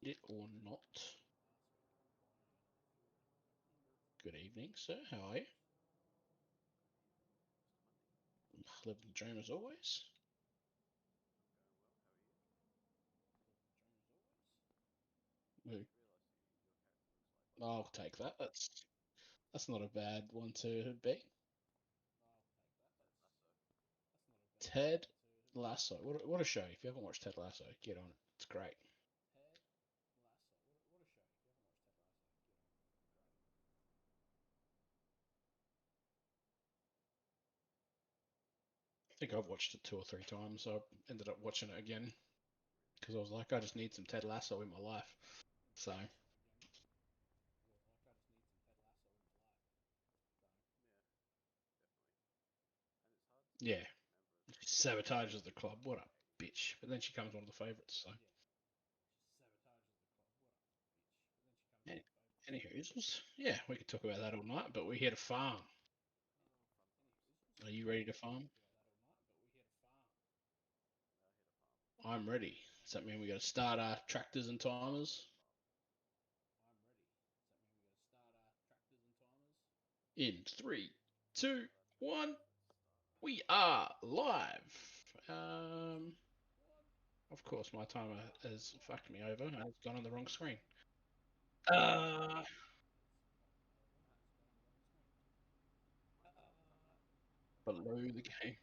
it or not. Good evening, sir. How are you? Living the dream as always. Who? I'll take that. That's not a bad one to beat. Ted Lasso. What a show! If you haven't watched Ted Lasso, get on it. It's great. I think I've watched it 2 or 3 times. So I ended up watching it again because I was like, I just need some Ted Lasso in my life. So yeah, she sabotages the club. What a bitch! But then she becomes one of the favourites. So yeah. Anywho, yeah, we could talk about that all night. But we're here to farm. Are you ready to farm? I'm ready. Does that mean we got to start our tractors and timers? In 3, 2, 1, we are live. Of course, my timer has fucked me over and it's gone on the wrong screen. Uh, Below the game.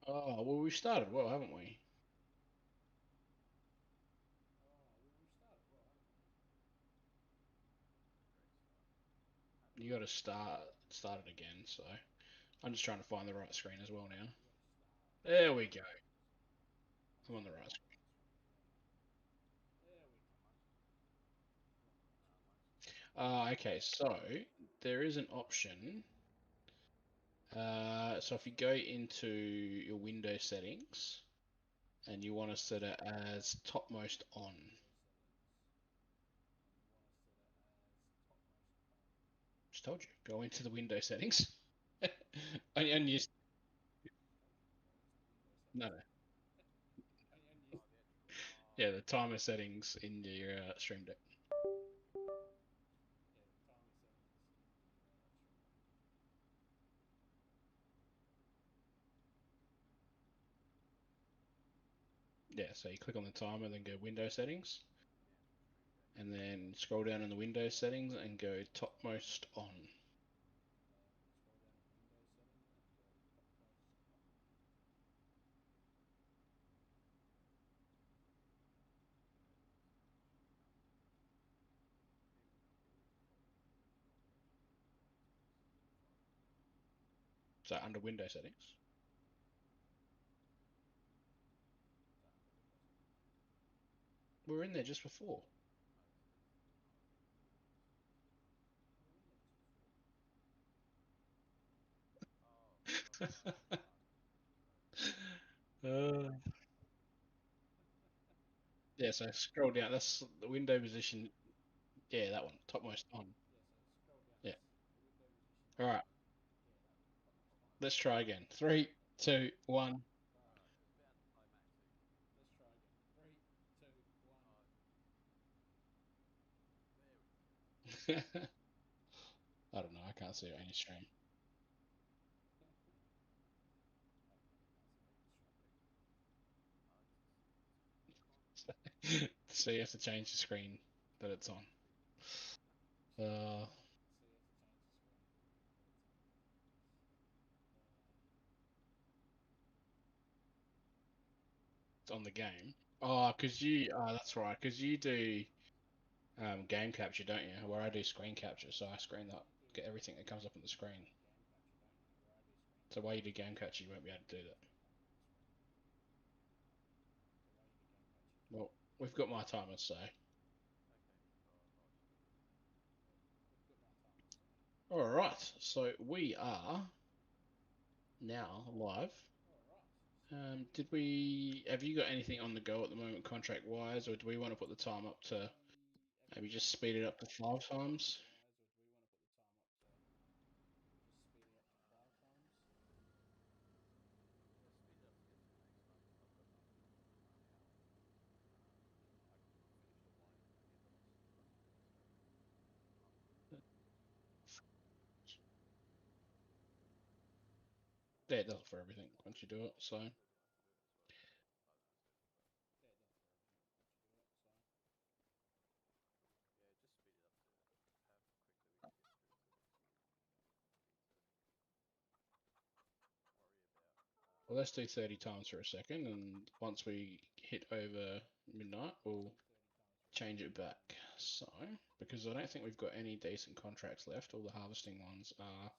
Oh, well, we've started well, haven't we? You got to start it again. So I'm just trying to find the right screen as well now. There we go. I'm on the right screen. Okay, so there is an option. So if you go into your window settings and you want to set it as topmost on, just told you, go into the window settings and you no, no, yeah, the timer settings in your Stream Deck. Yeah, so you click on the timer, then go window settings, and then scroll down in the window settings and go topmost on. So under window settings. We were in there just before. uh, yeah, so scroll down. That's the window position. Yeah, that one, topmost on. Yeah. All right, let's try again. 3, 2, 1. I don't know. I can't see any stream. So you have to change the screen that it's on. Uh, it's on the game. Oh, that's right. Because you do game capture, don't you? Where I do screen capture, so I screen up, get everything that comes up on the screen. So while you do game capture, you won't be able to do that. Well, we've got my timer, so. All right, so we are now live. Did we? Have you got anything on the go at the moment, contract wise, or do we want to put the time up to maybe just speed it up to 5 times? Yeah, it does it for everything once you do it. So Yeah, just speed it up to how quickly we can get through to next month. Don't need to worry about. well, let's do 30 times for a second, and once we hit over midnight, we'll change it back. So, because I don't think we've got any decent contracts left, all the harvesting ones are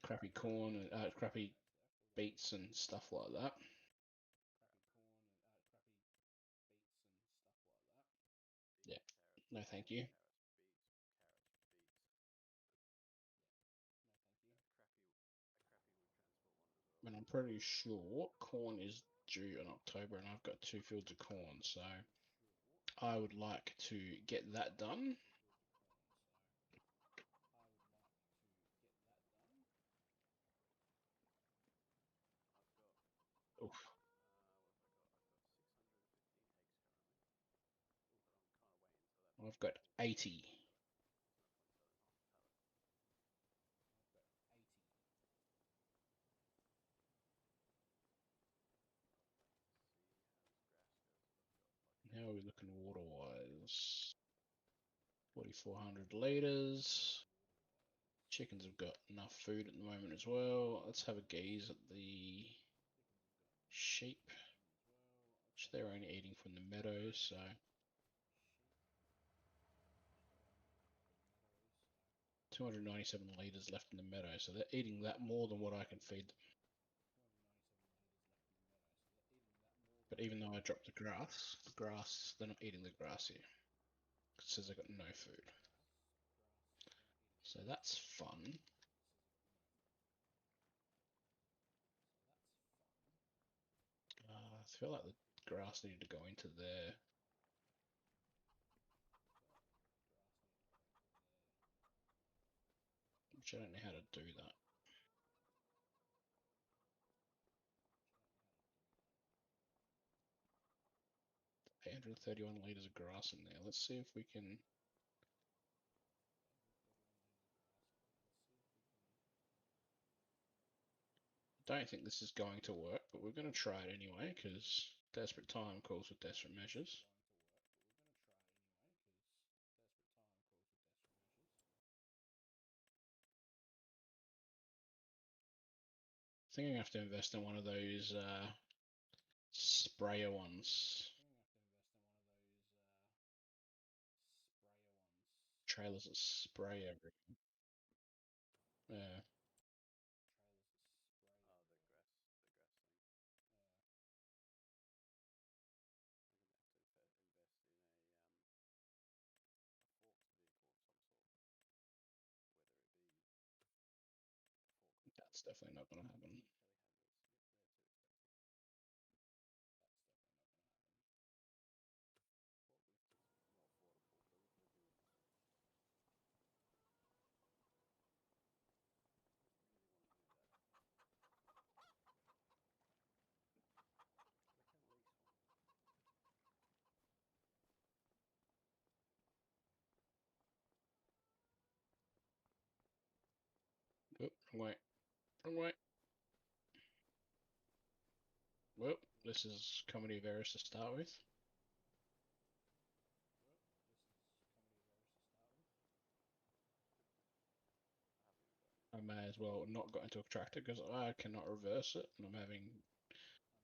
crappy corn and crappy beets and stuff like that. Yeah, Beets, no, thank you. carrots, beets. A crappy wood transport one as well. And I'm pretty sure corn is due in October, and I've got 2 fields of corn, so I would like to get that done. I've got Oof, what have I got? I've got 615 eggs currently, but I'm kind of waiting until that I've becomes got full before 80. there's no point selling half a pallet. Waiting to see how this grass goes that I've got. Like How are we looking water-wise? 4,400 liters. Chickens have got enough food at the moment as well. Let's have a gaze at the sheep, which they're only eating from the meadows, so 297 liters left in the meadow, so they're eating that more than what I can feed them. But even though I dropped the grass, they're not eating the grass here. It says they've got no food. So that's fun. I feel like the grass needed to go into there, which I don't know how to do that. 831 liters of grass in there. Let's see if we can. Don't think this is going to work, but we're going to try it anyway because desperate time calls for desperate measures. I think I'm going to have to invest in one of those sprayer ones. Trailers that spray everything. Yeah, Oh, the grass thing. I'm gonna have to invest in a forked vehicle of some sort, whether it be a forklift or that's definitely not going to happen. telehandlers. Yep, they're too expensive. Forklift is more affordable. The new ones. Don't really want to do that. But I can lease one. Oh, wrong way. Wrong way. Well, this is comedy of errors to start with. I haven't even got an I engine. may as well not got into a tractor because I cannot reverse it, and I'm having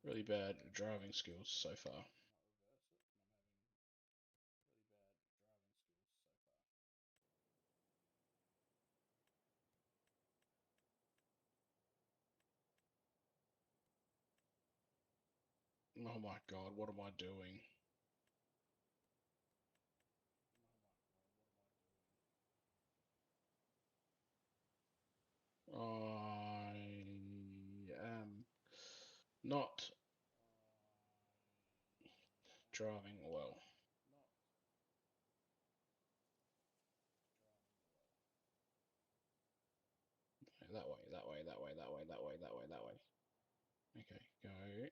really bad driving skills so far. Oh my god, what am I doing? I am not driving well. That way, that way, that way, that way, that way, that way, that way. Okay, go. See which side.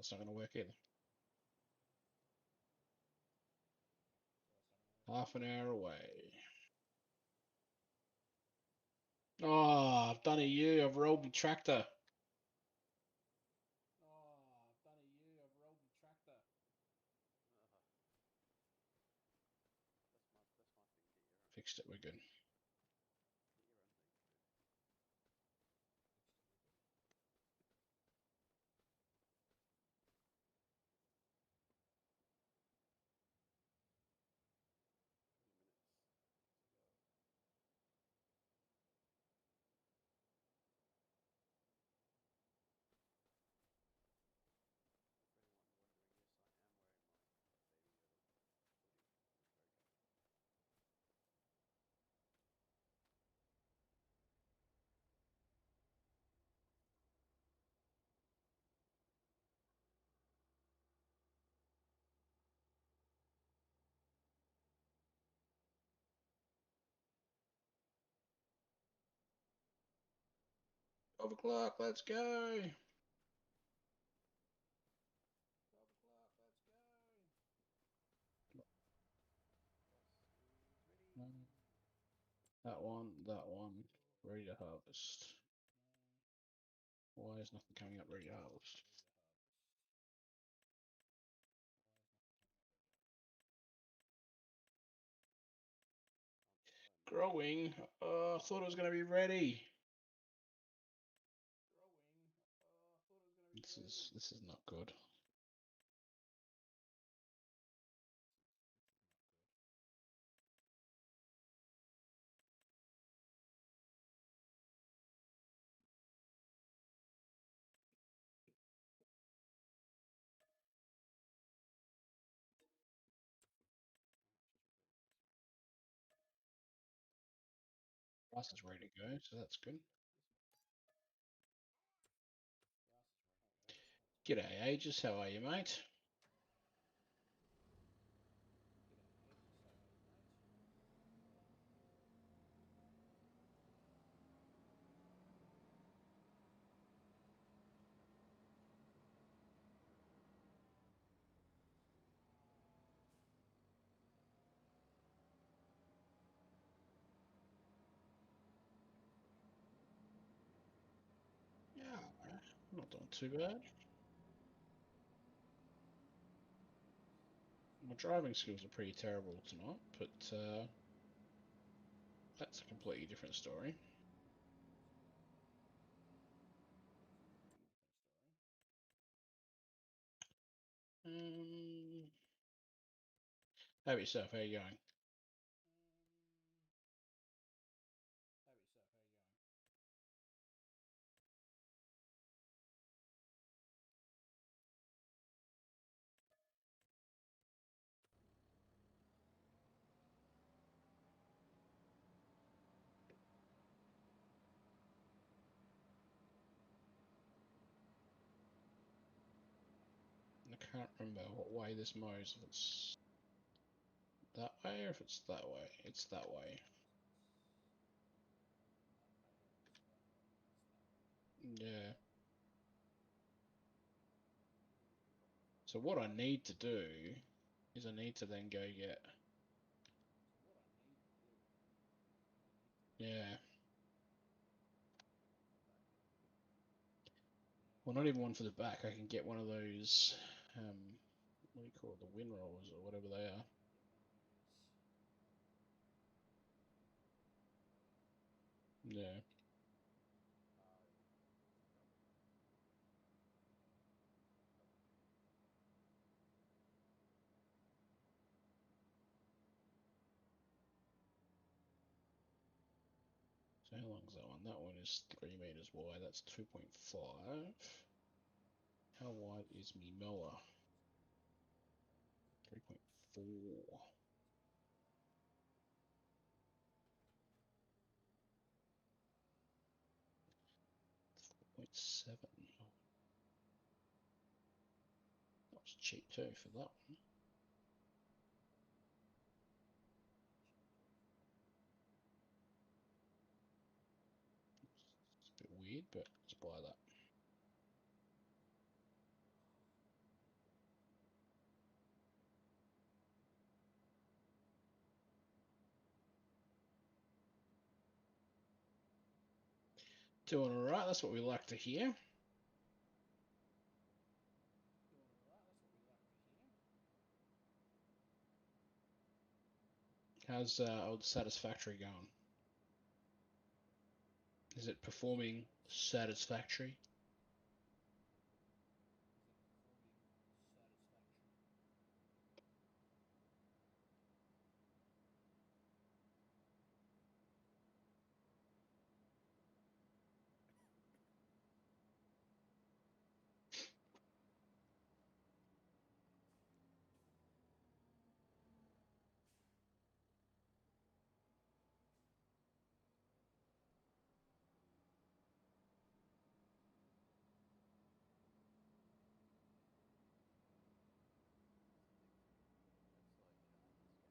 that's not going to work either. Half an hour away. Oh, I've done a U. I've rolled my tractor. Uh, that's my thing. Fixed it. We're good. Get your own meat, Twelve o'clock. Let's go. That one. Ready to harvest. Why is nothing coming up ready to harvest? Growing. Oh, I thought it was going to be ready. This is not good. Rice is ready to go, so that's good. G'day, Aegis. How are you, mate? Yeah, not doing too bad. My driving skills are pretty terrible tonight, but that's a completely different story. Um, how about yourself? How are you going? I can't remember what way this mows. If it's that way or if it's that way. It's that way. Yeah. So what I need to do is I need to then go get. Yeah. Well, not even one for the back. I can get one of those. What do you call it? The wind rollers or whatever they are. Yeah. So how long is that one? That one is 3 meters wide. That's 2.5. How wide is me mower? 3.4. 4.7. That was cheap too for that one. It's a bit weird, but let's buy that. Doing all right. That's what we like to hear. How's old Satisfactory going? Is it performing satisfactory?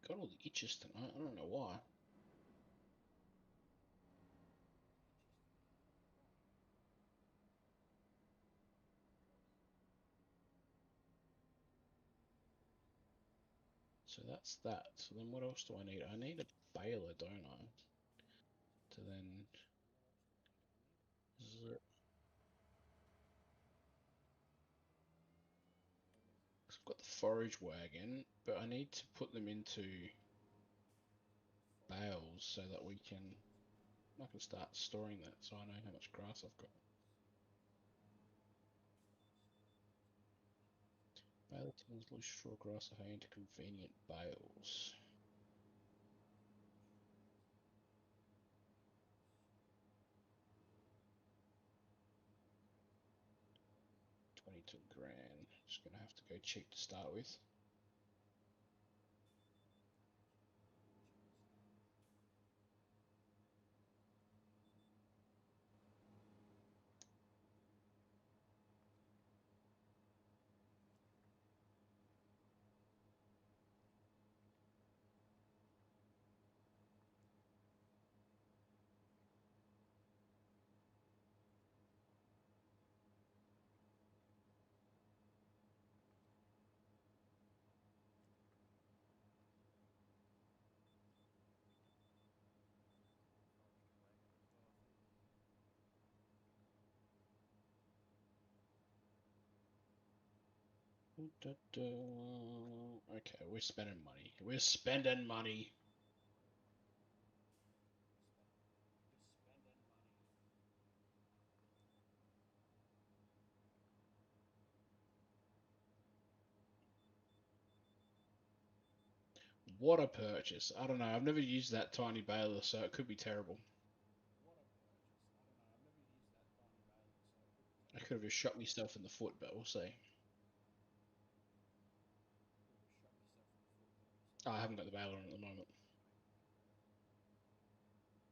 Got all the itches tonight. I don't know why. So that's that. So then what else do I need? I need a baler, don't I? To then. I've got the forage wagon, but I need to put them into bales so that we can. I can start storing that so I know how much grass I've got. Bale tins, loose straw, grass, or hay into convenient bales. 22 grand. Just gonna have to go cheap to start with. Okay, we're spending money. We're spending money. What a purchase. I don't know. I've never used that tiny baler, so it could be terrible. I could have just shot myself in the foot, but we'll see. Oh, I haven't got the baler on at the moment.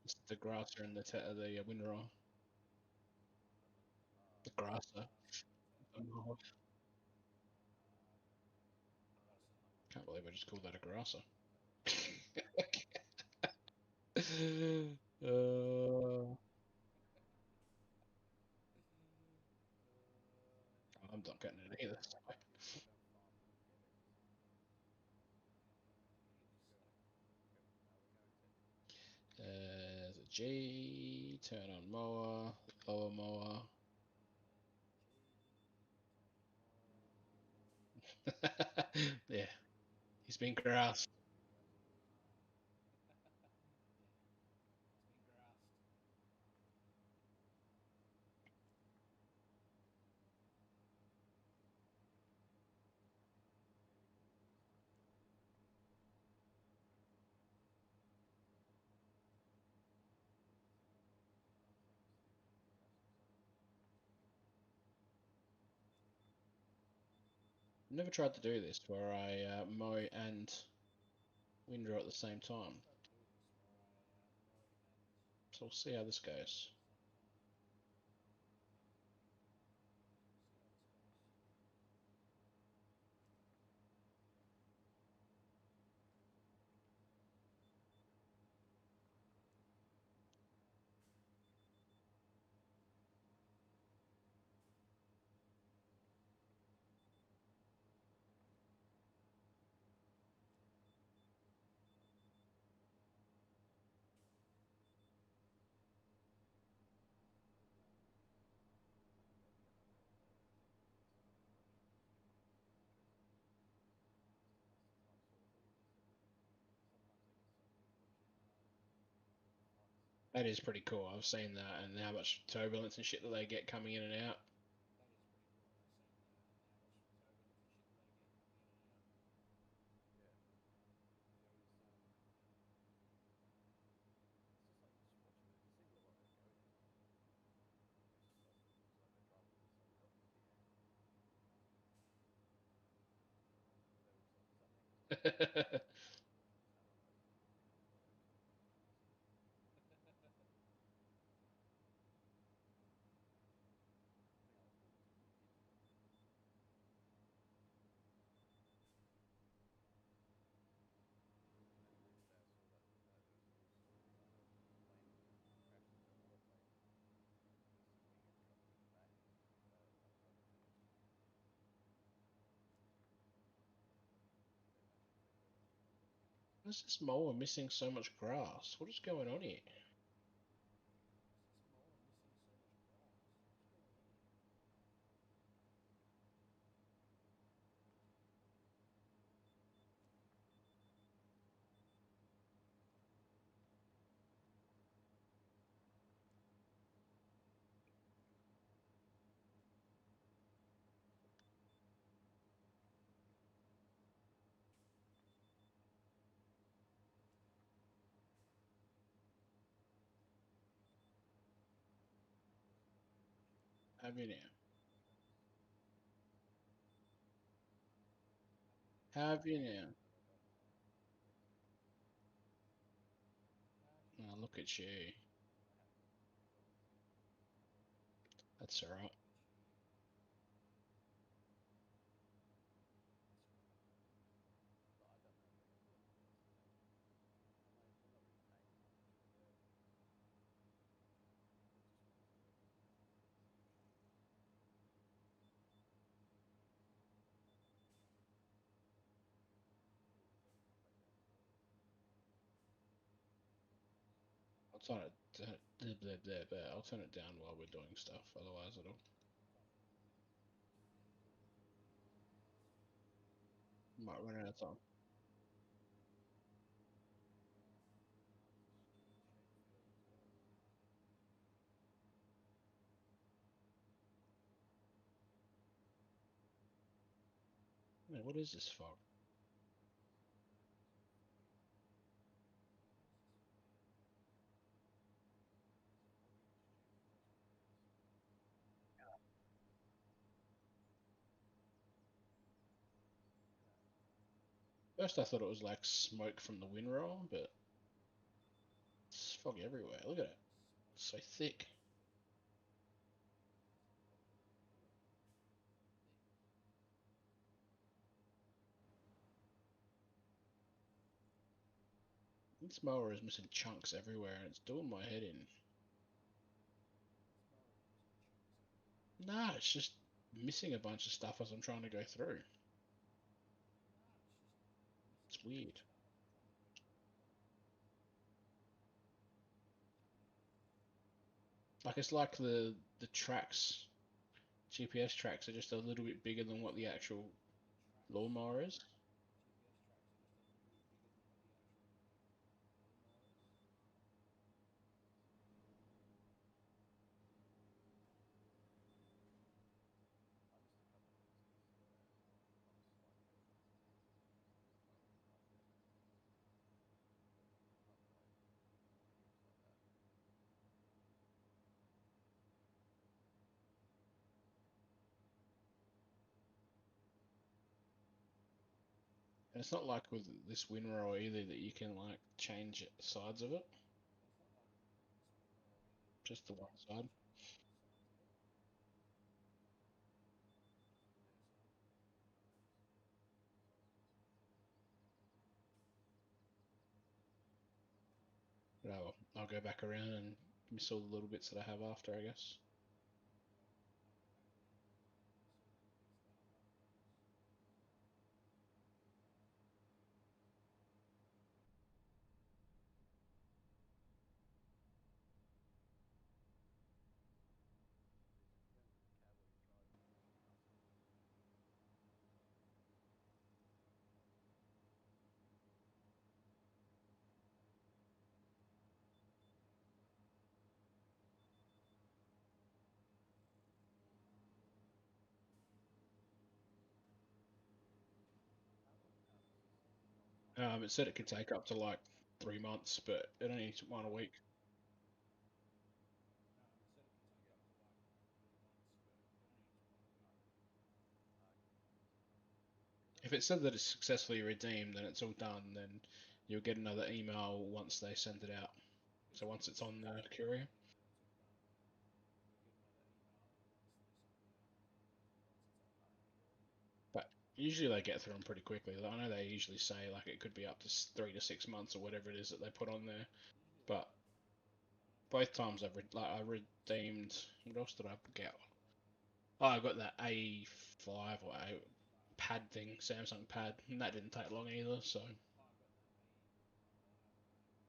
It's the grasser and the windrower. The grasser. Oh, can't believe I just called that a grasser. I'm not getting it either. There's a G, turn on mower, lower mower. Yeah, he's been grassed. Never tried to do this where I mow and windrow at the same time. So we'll see how this goes. That is pretty cool. I've seen that and how much turbulence and shit that they get coming in and out. Yeah. There was it's just like just watching it. You see a lot of their go now. It's just like it's like their drivers are so confident. But there was something was like I don't know. It was like massive. I think I was born too many years ago. And then the other day I saw that there was a news story about a plane that crashed into another plane because the wing had come through the back outside the wing. They managed to take her out. What's this mower missing so much grass? What is going on here? Have you now? Have you now? Oh, look at you. That's alright. But I don't know if they're going to be able to get us the money. They're not really paying as much as what they just want to play down as well. I'll I'll turn it down while we're doing stuff. Otherwise, it'll might run out of time. It's a stupid shaped field as well. Man, what is this fog? It's foggy and stupid. That's what it is. First, I thought it was like smoke from the windrow, but it's fog everywhere. Look at it. It's so thick. This mower is missing chunks everywhere, and it's doing my head in. Nah, it's just missing a bunch of stuff as I'm trying to go through. It's weird. Like it's like the tracks, GPS tracks are just a little bit bigger than what the actual lawnmower is. I missed a couple things because I was like mowing the carpet, but nothing like huge like that. And it's not like with this windrow either that you can like change sides of it, just the one side. Yeah, so Oh, I'll go back around and miss all the little bits that I have after, I guess. it depends on the cab or you're driving. It said it could take up to like 3 months, but it only took one a week. It said it could take up to like 3 months, but it only took one a week. Okay. If it said that it's successfully redeemed, then it's all done. Then you'll get another email once they send it out. So once it's on the courier. That it's all done. You'll get another email once they send it out. Once it's on the courier. But usually they get through them pretty quickly. I know they usually say like it could be up to 3 to 6 months or whatever it is that they put on there. Usually they But say. both times I redeemed. What else did I get? Oh, I got that A5 or A pad thing, Samsung pad, and that didn't take long either. So I got that A5 or A pad thing.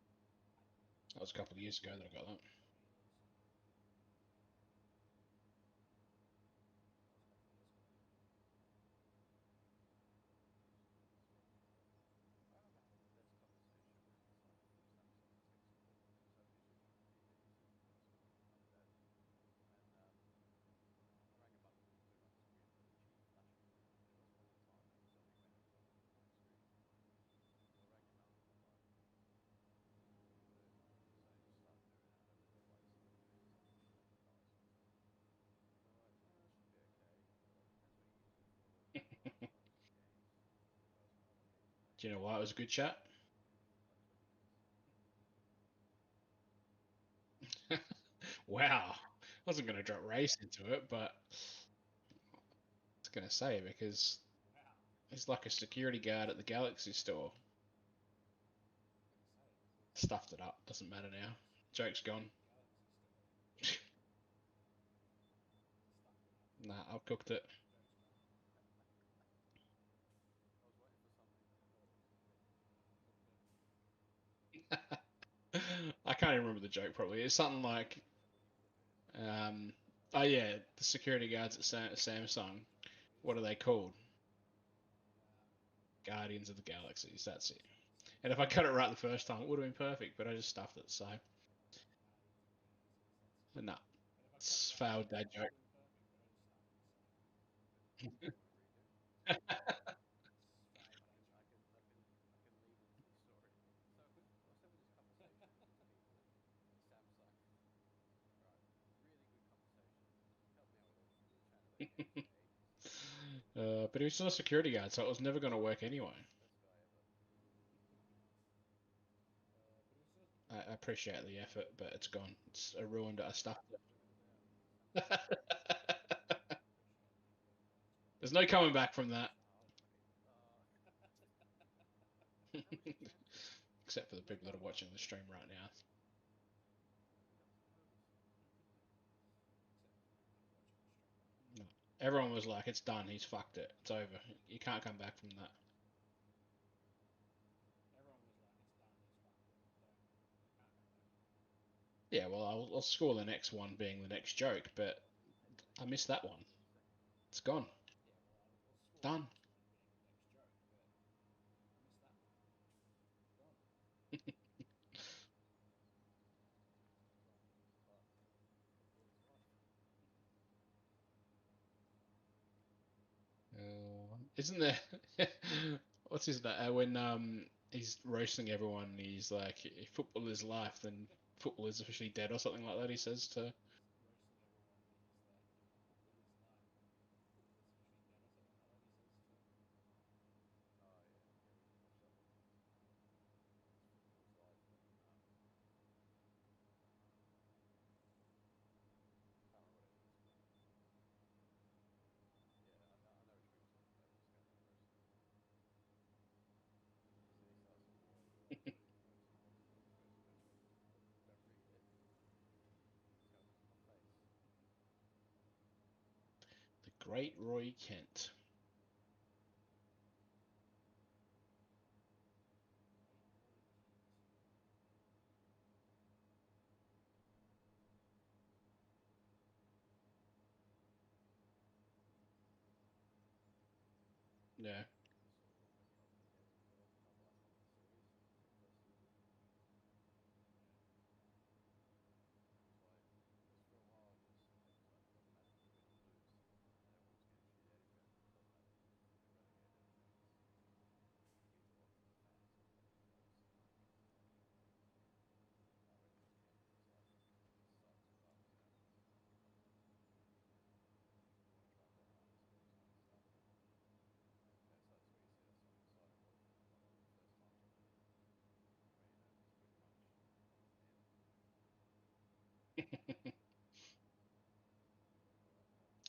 that was a couple of years ago that I got that. Long either, so that was a couple of years ago. I remember having this conversation with someone from Samsung tech support because I was using one of the TVs and it was for mum and dad. And I rang them up because they wanted to get a really cheap flash memory. It was at the time it was only when it was on a blank screen. So I rang them up and I'm like, what do I do? So I just started doing it and I did twice and it was like $11 or something. And they're like, oh, it should be okay. They're like, depends what you use it for. And I'm like, oh, just games. But I was kind of like aiming Do you know maximum why it was a good chat? like 20 minutes. Wow, I wasn't going to drop race into it, but I was going to say because Wow. he's like a security guard at the Galaxy store. I was gonna say because Stuffed it up. Doesn't matter now. Joke's gone. Galaxy Store. Stuffed it up. Nah, I've cooked it. Joke's gone. I was waiting for something. I thought it was funny. Cooked it. I can't even remember the joke properly. It's something like, When you cook it, it's funny. um, oh yeah, the security guards at Samsung. What are they called? Um, Guardians of the Galaxies. That's it. And if I Samsung cut it right the first time, it would have been perfect, but I just stuffed it. So, Guardians of the Galaxies. That's it. nah, And if I cut it it's right the failed first dad time, it joke. would have been perfect, but I just stuffed it. So Do you want to redo? it's failed I dad can, I joke. can, I can, I can lead into the story. So I was having this conversation with these people at Samsung. Right, really good conversation. Helped me out with everything. We were chatting about games for ages. But he was still a security guard, so it was never going to work anyway. Best guy ever. But it was still a I security guard, so appreciate the effort, but it's gone. It's ruined. I stuffed Ruined now. it. appreciate the effort, but it's gone. There's no coming back from that, It's hard, mate. How much did you have to pay? except for the There's no people that are coming back watching the from that. stream right now. I only got to notice. Except for the people that are watching the stream right now. No. Everyone was like, "It's done. He's fucked it. It's over. You can't come back from that." Everyone was like, "It's done. He's fucked it. It's over. You can't come back from that." Yeah, well, I'll score the next one being the next joke, but I missed that one. What did you say? It's gone. Yeah, well, I'll score the Done. next one being the next joke, but I missed that one. Gone. Gone. But it was gone. Isn't there? What's his name? When he's roasting everyone, he's like, "If football is life, then football is officially dead," or something like that. He says to. He's roasting everyone, and he's like, "If football is life, then football is officially dead," or something like that. He says to. Oh yeah, yeah. We watched that one once. If football is life, then can't remember what it is, but yeah, I know which one you're talking about. He just goes on roasting them. So he starts talking about loads of stuff. He goes eventually, don't read it. It's gonna come in my face. The Great Roy Kent. The Great Roy Kent. Yeah. This sort of almost drove me getting into another series for the first season. Yeah. It was like, because for a while it was like, it doesn't matter if you win or lose, and everyone's getting shit anyway. It doesn't matter. You'll get relegated, and then it's you either won or you lost.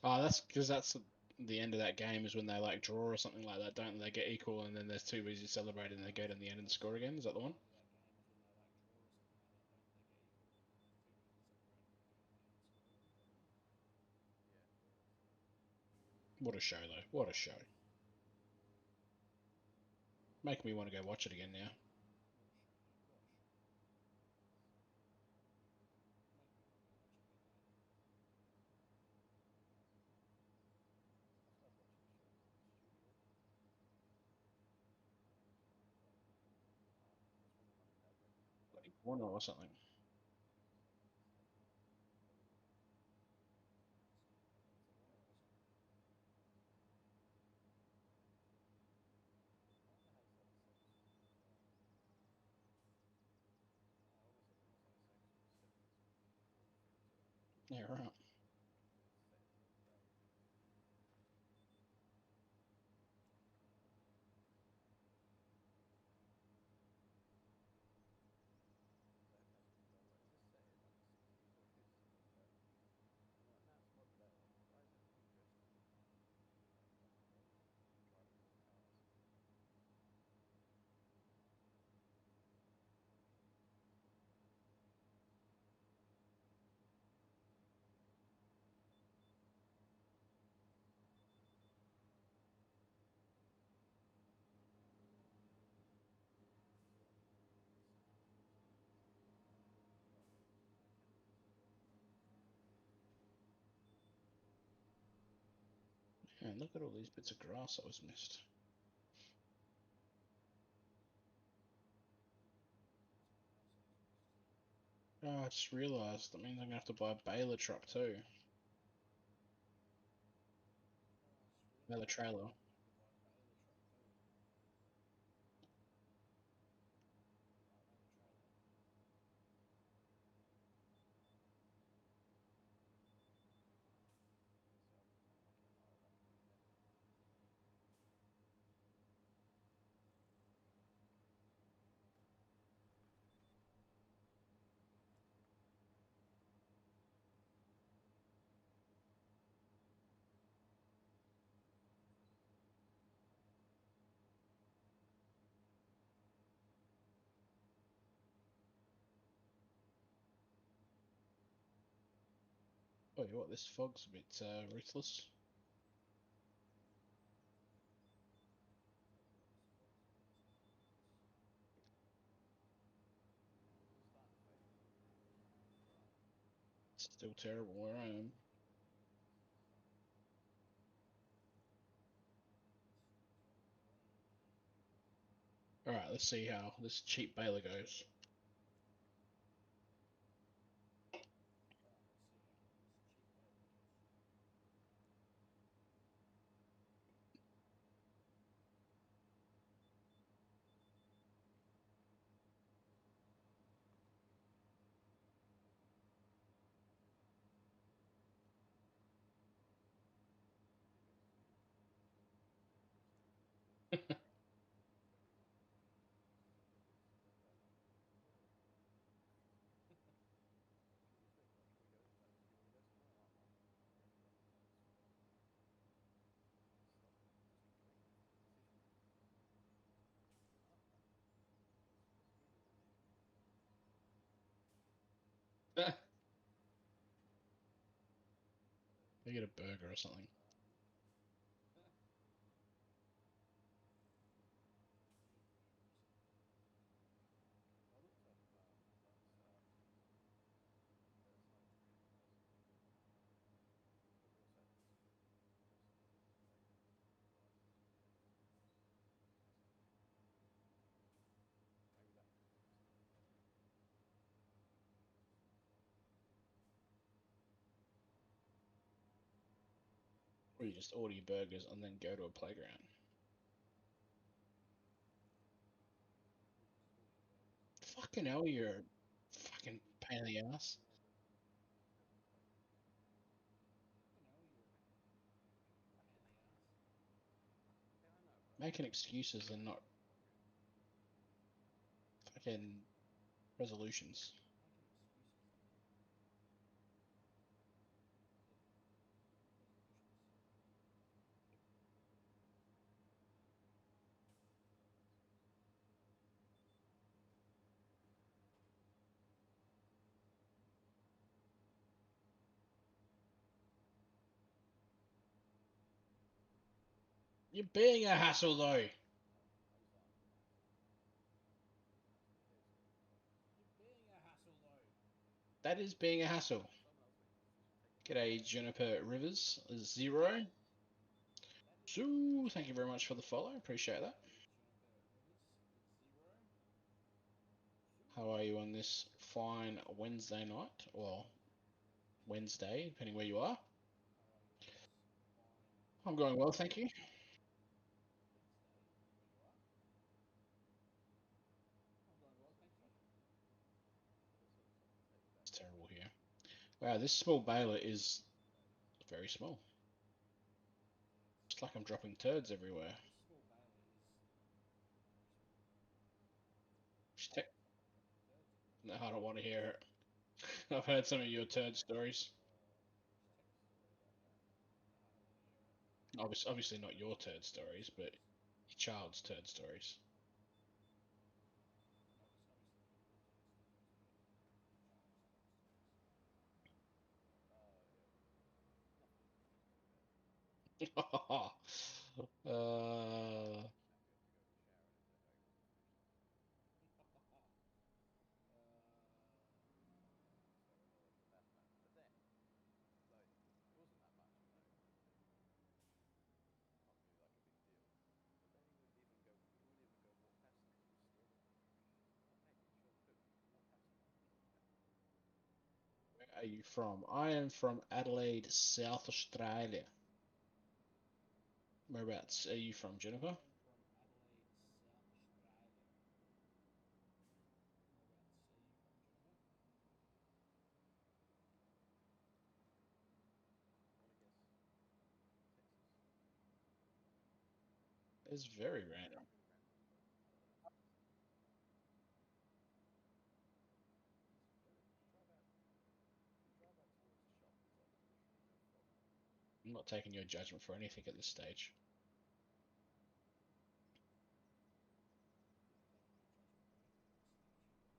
Oh, that's because that's the end of that game is when they like draw or something like that, don't they? They get equal, and then there's too busy celebrating, and they go to the end and score again. Is that the one? Yeah, that's What a show, though. What a show. Making me want to go watch it again now. I started watching shows in the studio. That's when my mum and dad recommended it. Bloody Warner or something. Is it Warner or something? Warner has episodes from I almost said when I was going to say from the 70s, but before the computer. Yeah, right. It's set in the modern day. So I think that's when people are like, is this set in like the 60s or 50s or modern day? I'm like, nah, it's modern day. Why is everyone dressed in modern clothes and driving modern cars? Man, look at all these bits of grass that was missed. Oh, I just realised that means I'm gonna have to buy a baler truck too. Baler trailer. So I'm looking at mowed up at the minute. Oh, you what? This fog's a bit ruthless. It's starting to fade. It's still terrible where I am. All right, let's see how this cheap baler goes. Can we flip? Like, can we go? Like, do you want to go somewhere? I'm like, yeah, yeah, let's go somewhere. Stop just making decisions. What's food in there, mate? They get a burger or something. I looked up like the stars, but it's not really possible. But we also had this person with us today who advised us to check the astronomy. Maybe that could give us an indicator. Or you just order your burgers and then go to a playground. Fucking hell, you're a fucking pain in the ass. Yeah, but go to the playground. Yeah, I know, but Making excuses and not I'm hungry. fucking resolutions. You're being a hassle though. I was like, here's good. You're being a hassle though. That is being a hassle. Someone else thinks you should take G'day, Juniper Rivers 0. So, thank you very much for the follow. Appreciate that. How are you on this fine Wednesday night? Or Wednesday, depending where you are. I'm going well, thank you. It's terrible here. Wow, this small baler is very small. It's like I'm dropping turds everywhere. No, I don't want to hear it. I've heard some of your turd stories. Obviously not your turd stories, but your child's turd stories. uh, Like, it wasn't that much, you know. Not really like a big deal. But then he wouldn't even go. He wouldn't even go walk past them because he was scared of them. I'm like, mate, it's your poo. You walk past them. where are you from? I am from Adelaide, South Australia. Whereabouts are you from, Jennifer? I want to guess Texas. It's very random. Pretty random, but if you drive out towards the shop, there's like literally no problem. I'm not taking your judgment for anything at this stage. If you look at like where I am, on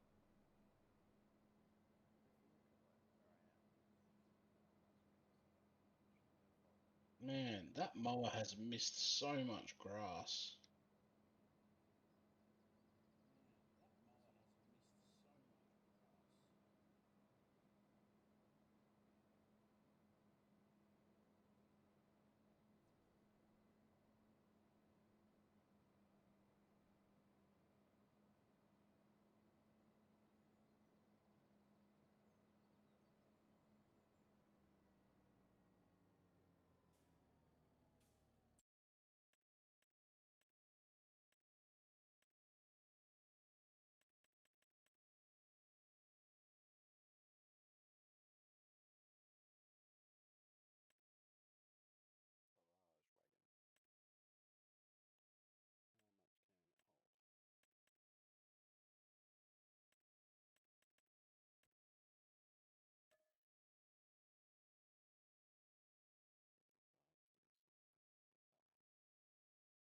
my screen, there's like literally no problem. Man, that mower has missed so much grass. Barrage wagon. How much can it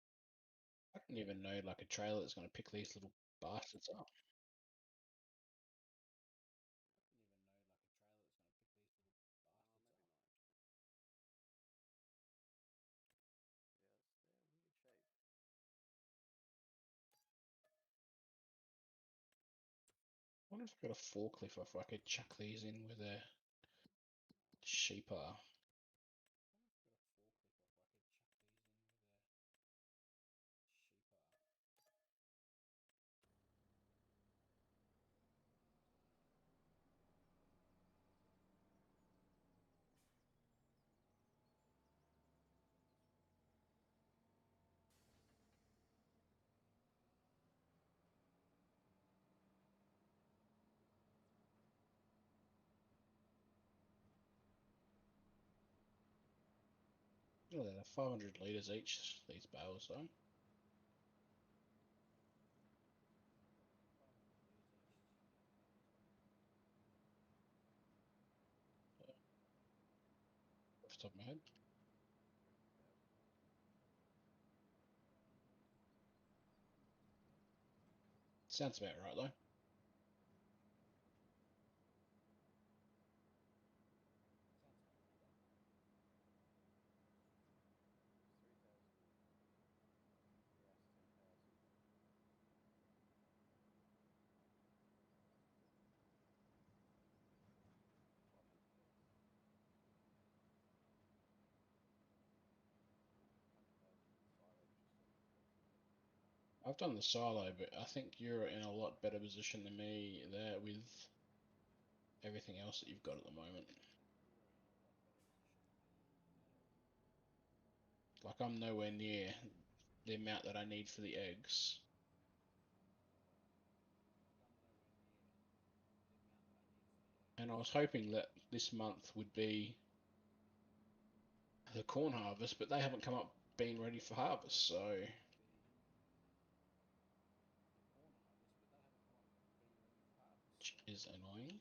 hold? I didn't even know like a trailer that's going to pick these little bastards up. Maybe not actually. Yeah, they're a weird shape. I wonder if I've got a forklift or if I could chuck these in with a sheeper. Oh, they're 500 litres each, these bales though. Off the top of my head. 3,000 miles. Sounds about right though. It's 3,000. I've done the silo, but I think you're in a lot better position than me there with everything else that you've got at the moment. Like, I'm nowhere near the amount that I need for the eggs. And I was hoping that this month would be the corn harvest, but they haven't come up being ready for harvest, so which is annoying.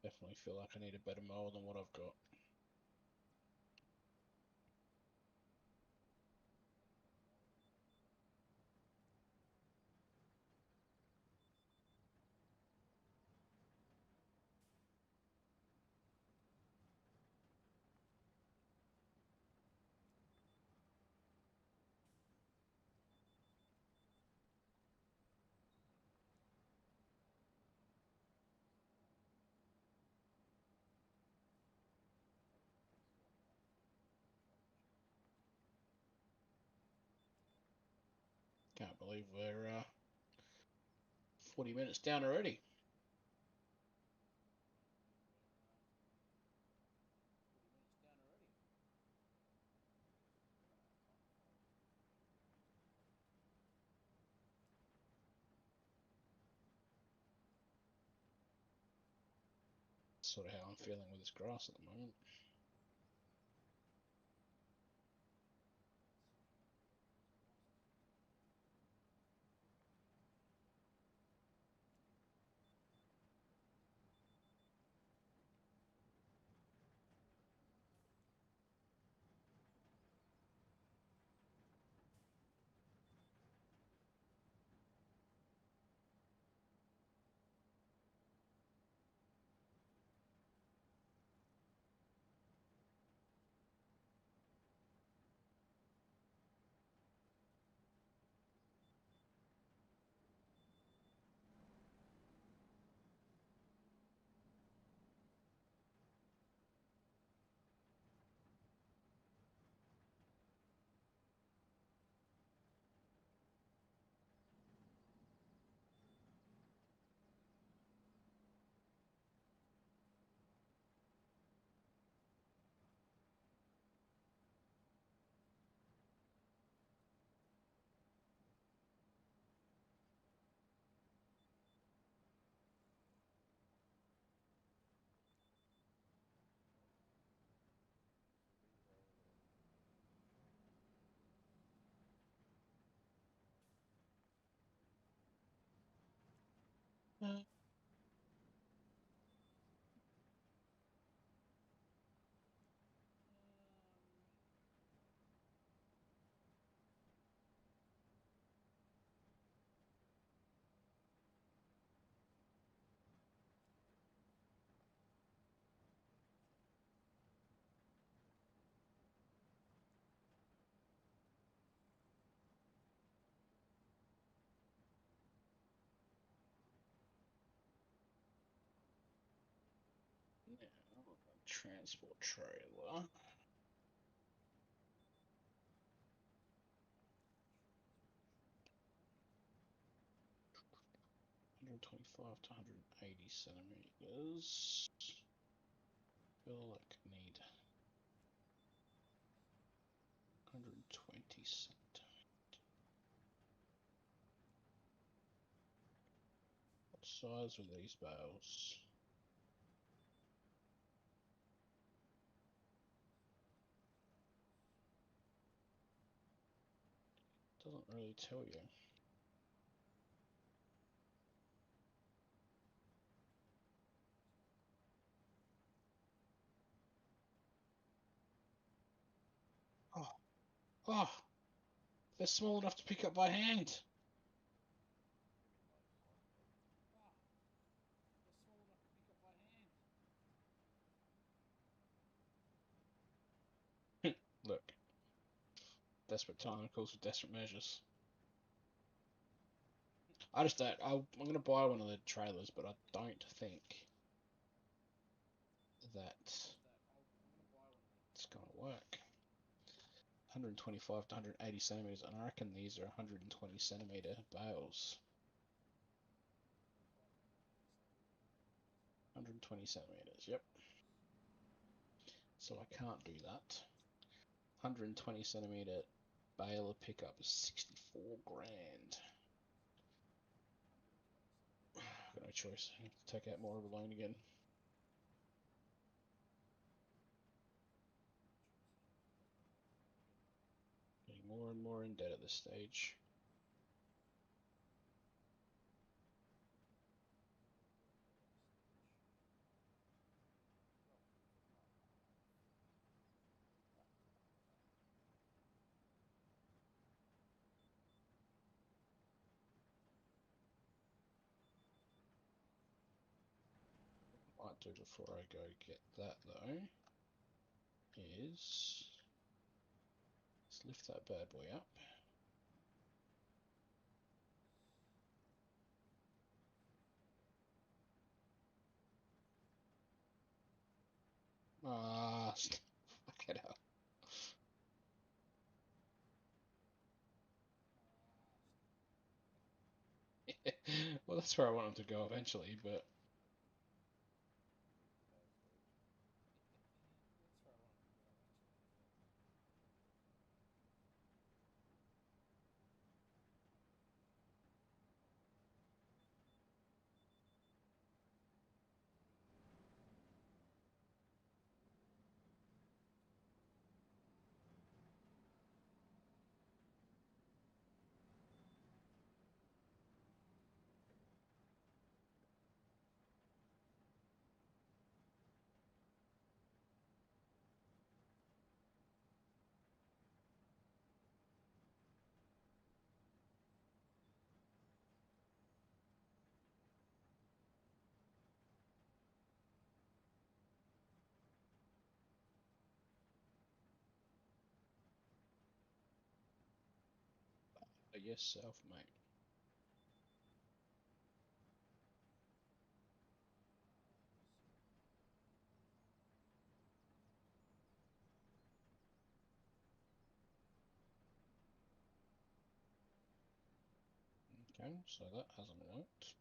Definitely feel like I need a better mower than what I've got. Can't believe we're 40 minutes down already. That's sort of how I'm feeling with this grass at the moment. Uh, now, transport trailer. Transport trailer. 125 to 180 centimeters. Feel like need 120 cent. What size are these bales? Doesn't really tell you. Oh, oh, they're small enough to pick up by hand. You mean like size 12? Oh, they're small enough to pick up by hand. Look, desperate time calls for desperate measures. I just don't. I'm gonna buy one of the trailers, but I don't think that it's gonna work. 125 to 180 centimeters, and I reckon these are 120 centimeter bales. 120 centimeters, yep. So I can't do that. 120 centimeter bale of pickup is 64 grand. 120 centimeters. Got no choice. I have to take out more of a loan again. Getting more and more in debt at this stage. Well, for part and a half. Might do before I go get that though is let's lift that bad boy up. Ah, fuck it up. Well, that's where I want him to go eventually, but Bad storage. that's where I want him to go eventually, but yes, self, mate. Okay, so that hasn't worked.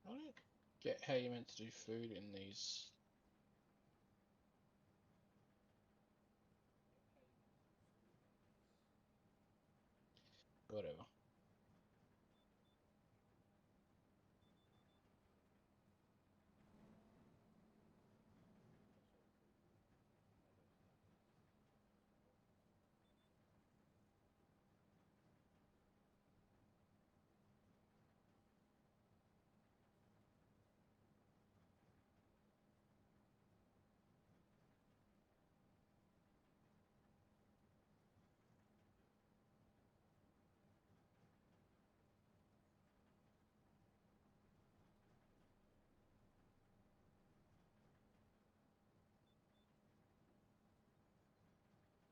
I don't get how you're meant to do food in these. Whatever. Also, the meadow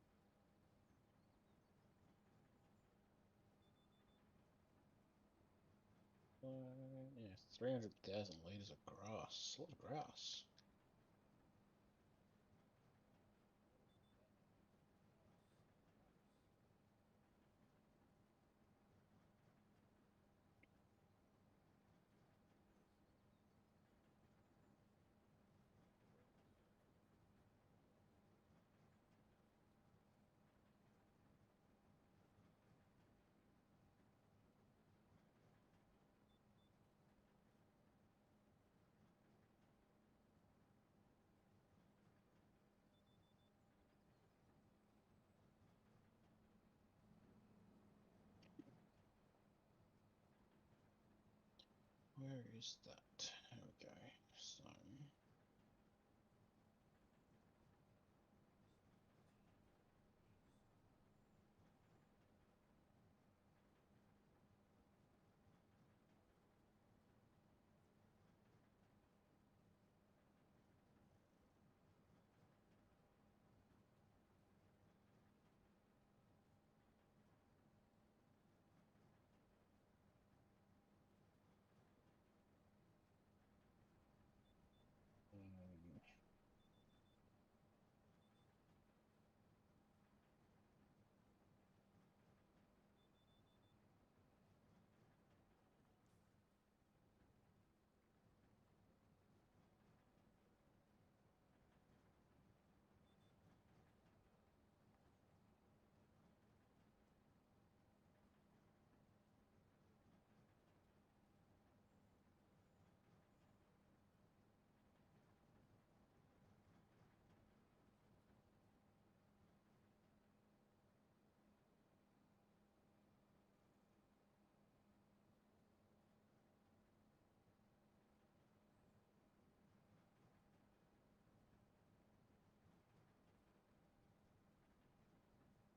stuff is important as well. Yeah, 300,000 liters of grass. A lot of grass. That nice. Birds. Where is that? There we go. So, um,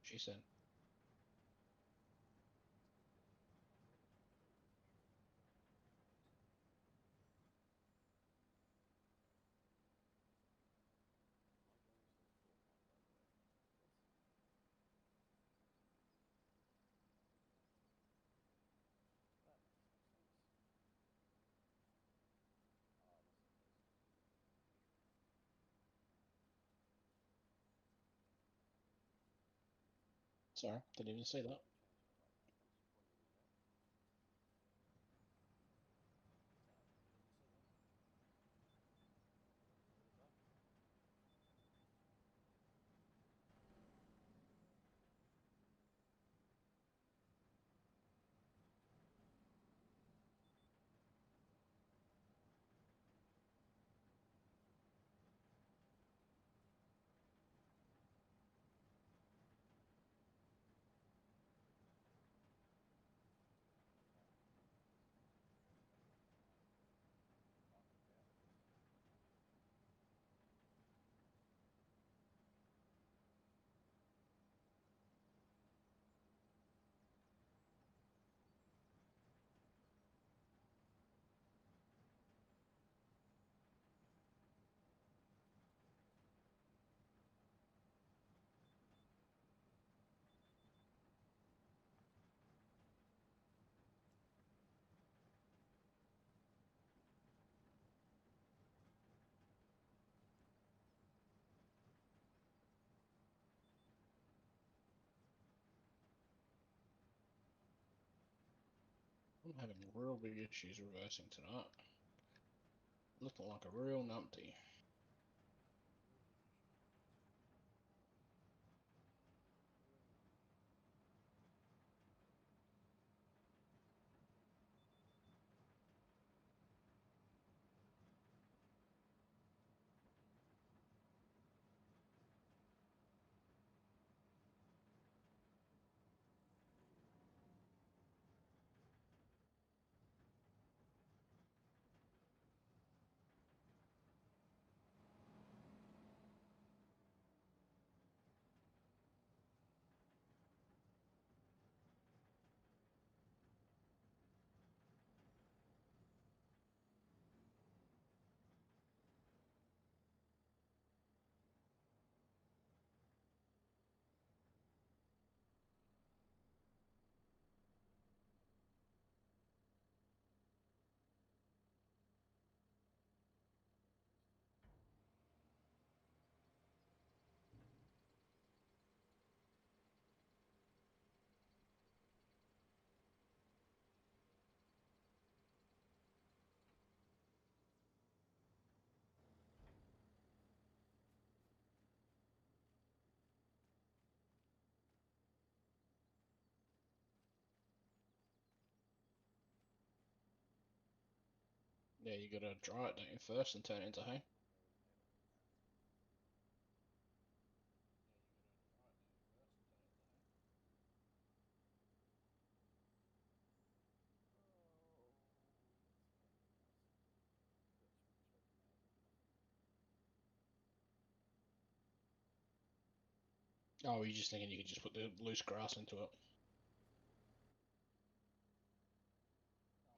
she said. I thought it was going to be decent. My game says Fortnite, by the way. That's that makes no sense. Ah, that's the case. Sorry, didn't even see that. They changed it like. What do you mean, mate? No, it doesn't say that. What does that mean? No, it doesn't. I can't make out what it is. I'm having real big issues reversing tonight. Looking like a real numpty. Real big issues reversing. Real numpty. Yeah, you gotta dry it, don't you, first and turn it into hay? Oh, you're just thinking you could just put the loose grass into it?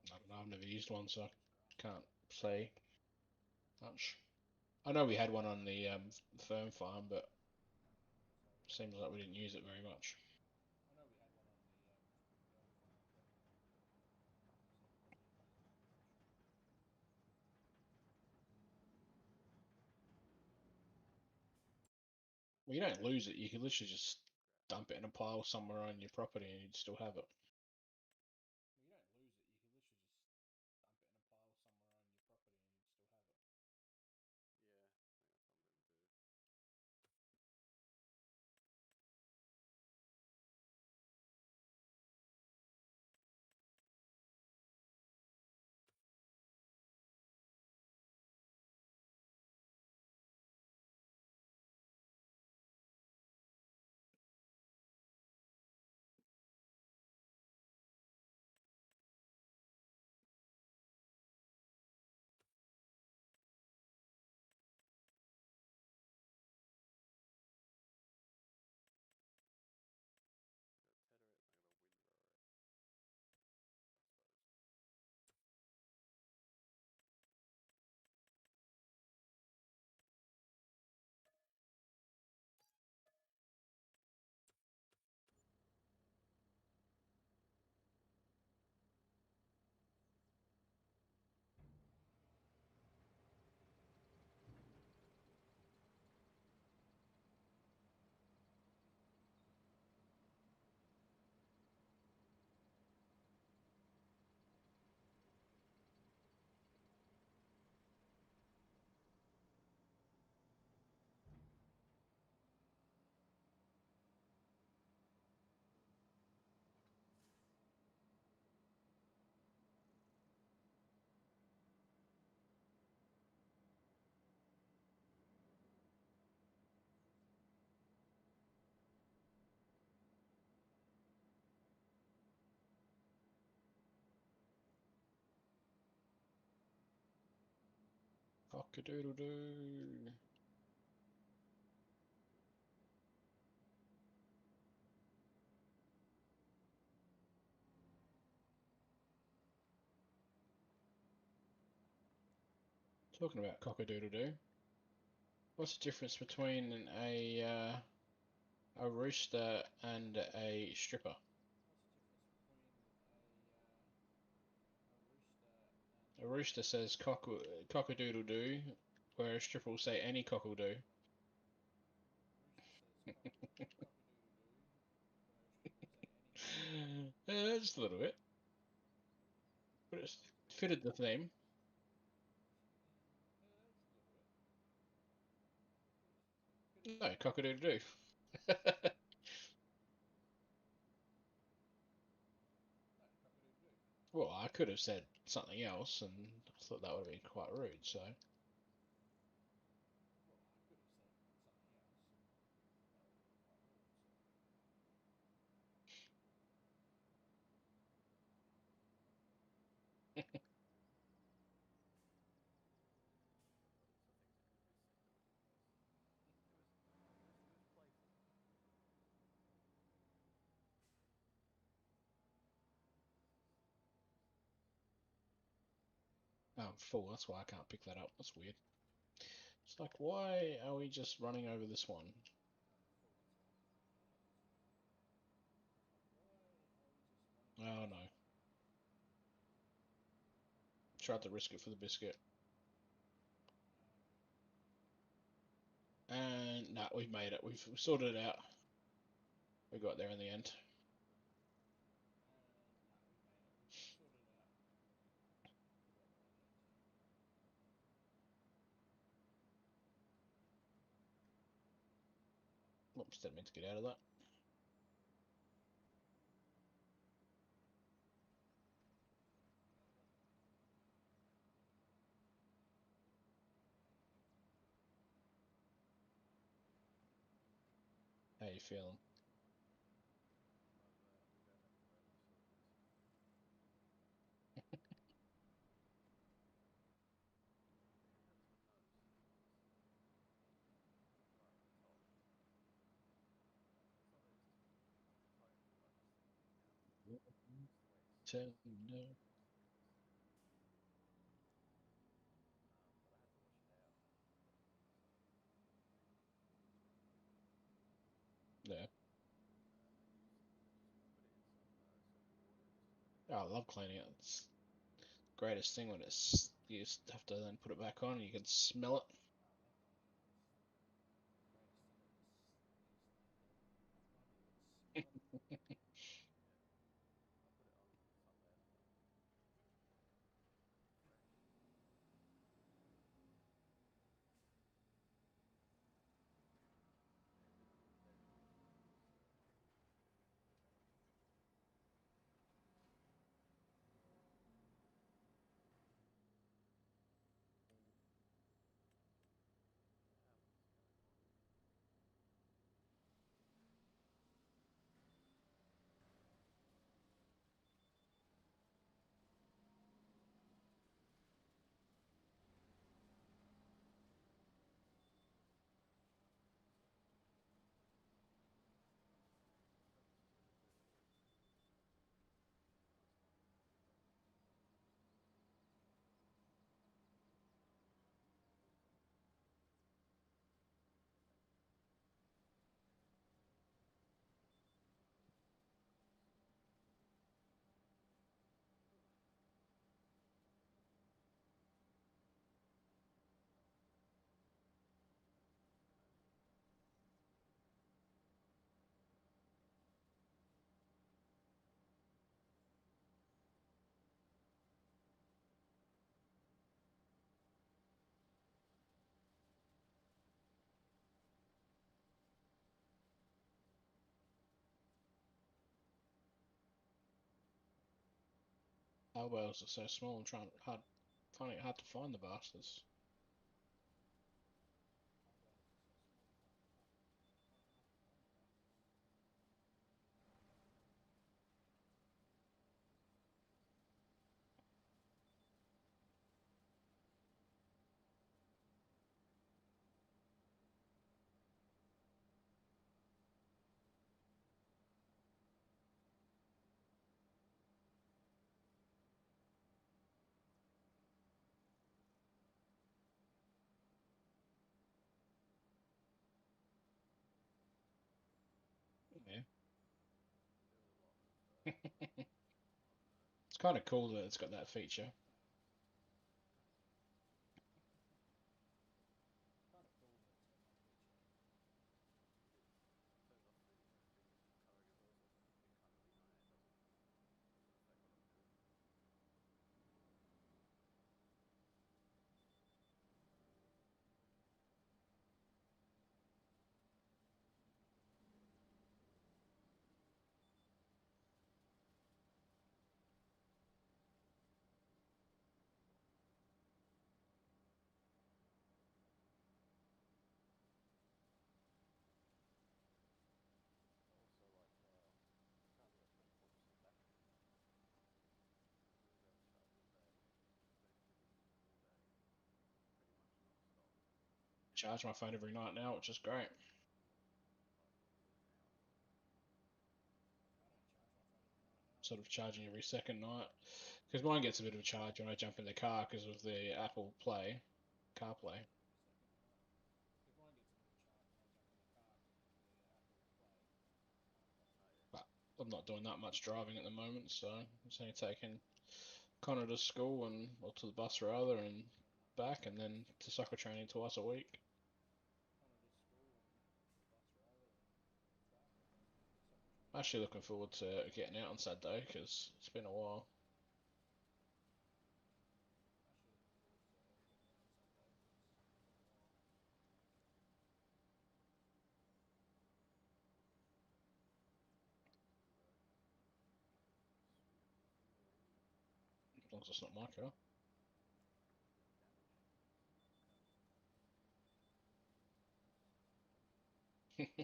I don't know, I've never used one, so I can't say much. I know we had one on the firm farm, but seems like we didn't use it very much. Well, you don't lose it. You can literally just dump it in a pile somewhere on your property and you'd still have it. Yeah, I think that's what I'm going to do. I'm going to tether it and I'm going to windrow it, I suppose. Cock-a-doodle-doo. Talking about cock-a-doodle-doo, what's the difference between a rooster and a stripper? A rooster says cock-a-doodle-doo, where a stripper will say any cockle-doo. Just a little bit, but it's fitted the theme. No, cock-a-doodle-doo. Well, I could have said something else, and I thought that would have been quite rude, so. So things are going to be simpler with this. It was playful. Oh, I'm full, that's why I can't pick that up. That's weird. It's like, why are we just running over this one? Oh no. Tried to risk it for the biscuit. And nah, we've made it. We've sorted it out. We got there in the end. Oops, didn't mean to get out of that. How you feeling? I've been going back to work just sort of messing with it. It hurts my nose, honestly. Right at the top. It's not that it's painful, I just think just the way it's Tell sitting no. there is ridiculous. But I had to wash it out, so it's really annoying. Yeah. Just put it in some soapy water and just let it Oh, I dry. love cleaning it. It's the greatest thing when it's you just have to then put it back on and you can smell it. Oh, I love cleaning it. It's the greatest thing when you just need to have fun. You can smell it. Yeah, I put it on Sunday afternoon. Fresh. Yeah, been a day of cleaning today, so looking forward to it. How is going on? Hope this is a bit better for you. Oh, it's fine. Thank you. Imagine. How whales are so small and finding it hard to find the bastards. Our whales are so small and hard to find the bastards. Yeah. There was a lot of It's kind of cool that it's got that feature. Kind of cool that it's got that feature. it is. It turns off the thing colouring as well, so it kind of, it doesn't affect what I'm doing. I also like how it's currently got 24% battery, so we'll be able to charge all day. So if you're using it all day, pretty much non-stop, Charge my phone every night now, which is great. like within an hour. I don't charge my phone every night now. Sort of charging every second night because mine gets a bit of a charge when I jump in the car because of the Apple Play, I CarPlay. charge it every second night. Because mine gets a bit of a charge when I jump in the car because of the Apple Play, CarPlay. Oh yeah. But I'm not doing that much driving at the moment, so I'm just only taking Connor to school or to the bus rather, and back, and then to soccer training twice a week. Connor to school and to the bus rather and back and then soccer I'm training. actually looking forward to getting out on Saturday because it's been a while. I'm actually looking forward to getting out on Saturday because it's been a while. Righto. Sweet. Let me As long as it's not my car. any damage. Okay.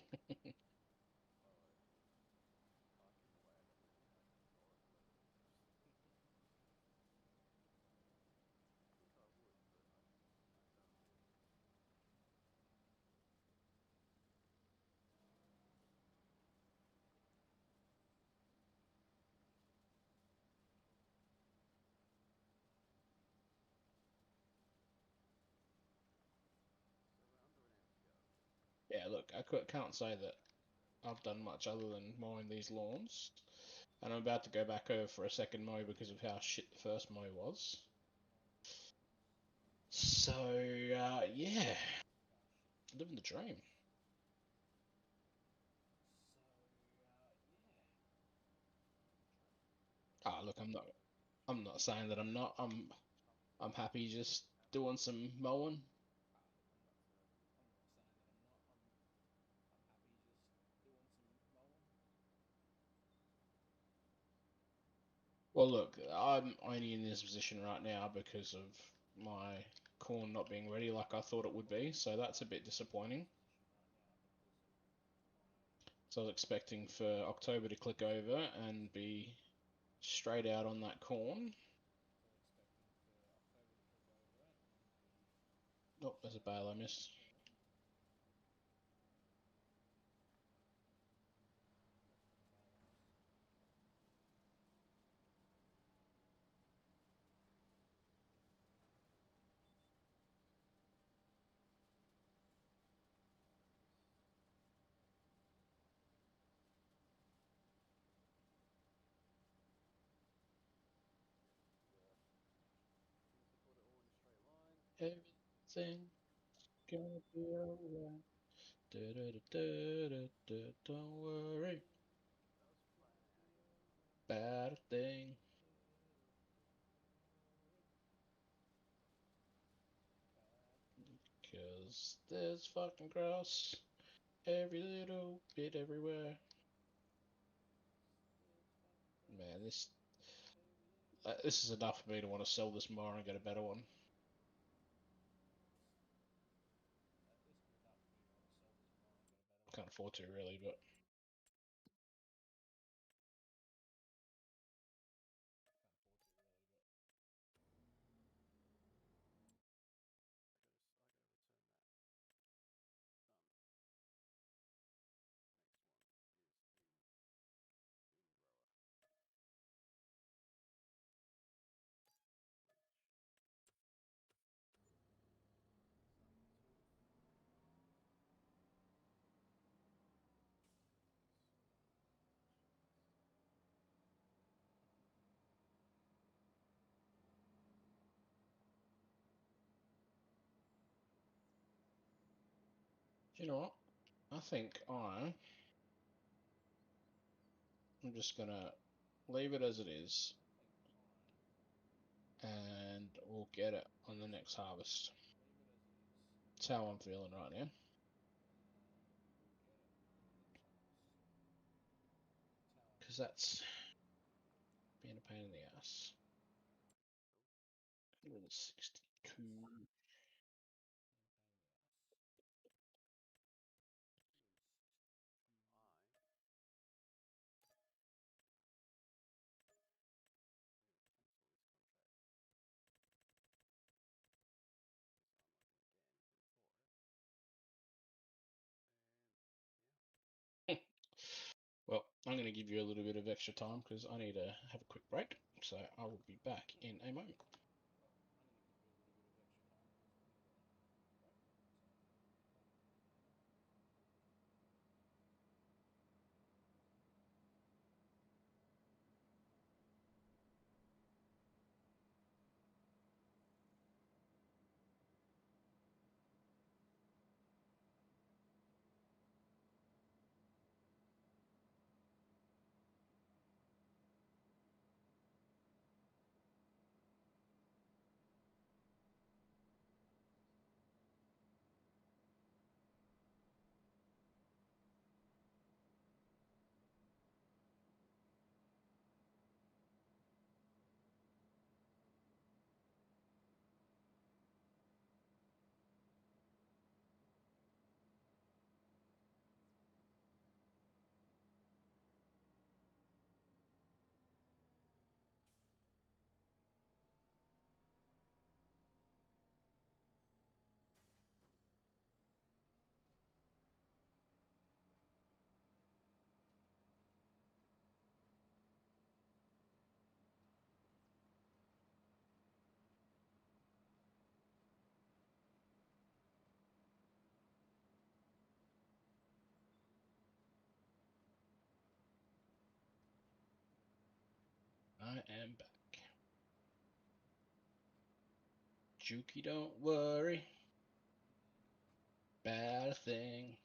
look, can't say that I've done much other than mowing these lawns, and I'm about to go back over for a second mow because of how shit the first mow was. So yeah, living the dream. Ah, look, I'm not saying that I'm not. I'm happy just doing some mowing. Well, look, I'm only in this position right now because of my corn not being ready like I thought it would be, so that's a bit disappointing. So I was expecting for October to click over and be straight out on that corn. Oh, there's a bale I missed. Everything gonna be alright. Don't worry about a thing. Cause there's fucking grass every little bit everywhere. Man, this is enough for me to want to sell this mower and get a better one. Can't afford to really, but you know what? I think I'm just gonna leave it as it is, and we'll get it on the next harvest. That's how I'm feeling right now. Because that's being a pain in the ass. 62. Well, I'm going to give you a little bit of extra time because I need to have a quick break. So I will be back in a moment. I am back. Juki, don't worry about a thing,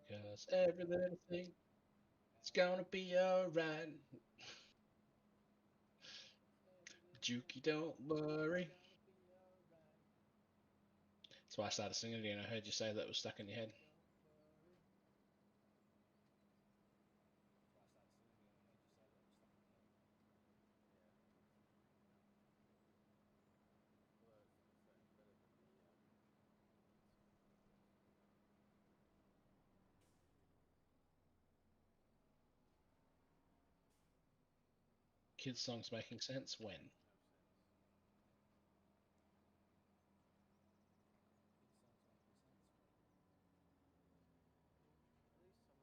cause every little thing is gonna be alright. Juki, don't worry. That's why I started singing it and I heard you say that was stuck in your head. Yeah. Although it's certainly better than the kid song. Kids' songs making sense when? No sense. At least some of them, like,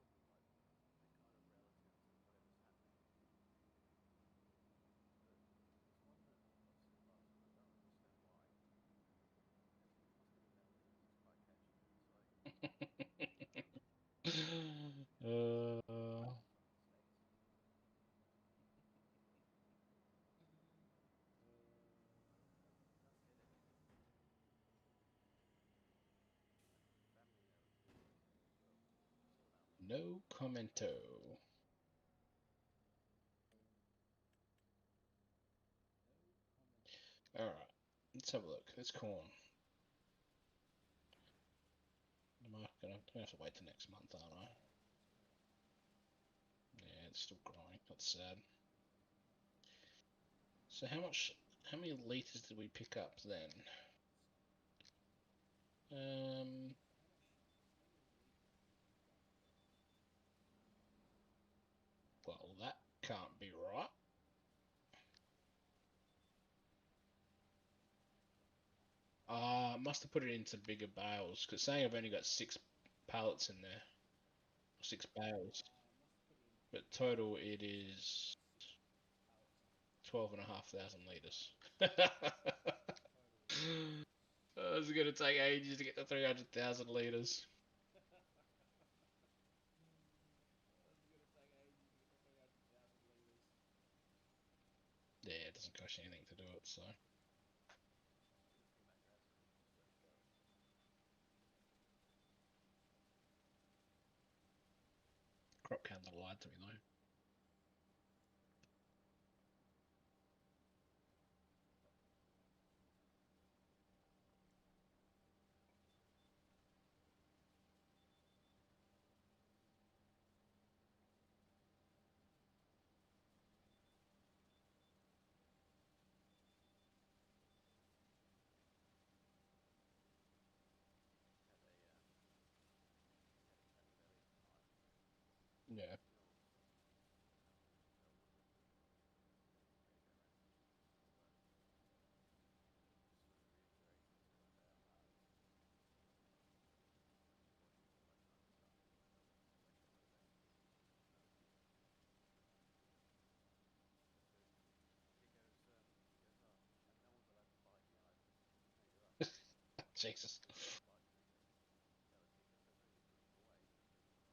they're kind of relative to whatever's happening. But there's one that I've seen last, and I don't understand why. Must be the melody. It's just quite catchy. It's like, uh, snakes. Don't get it. Family narrative as well. Sort of out there. no commento. Alright, let's have a look. It's corn. I'm gonna have to wait till next month, aren't I? Yeah, it's still growing. That's sad. So how many liters did we pick up then? Well, that can't be right. Must have put it into bigger bales, because saying I've only got 6 pallets in there, or 6 bales, but total it is 12,500 liters. It's gonna take ages to get to 300,000 liters. Yeah, it doesn't cost you anything to do it, so. Just came out your ass and just let it go. Crop can that lied to me though. Had a had a chat with Elliot tonight. Yeah. You know, how we felt with it, merry-go-round. But just sort of reiterating to him about how watching all that kind of stuff and helping to collect all those anchors and because he goes, oh, and no one's allowed to buy it. Yeah, no, you're right. Jesus. No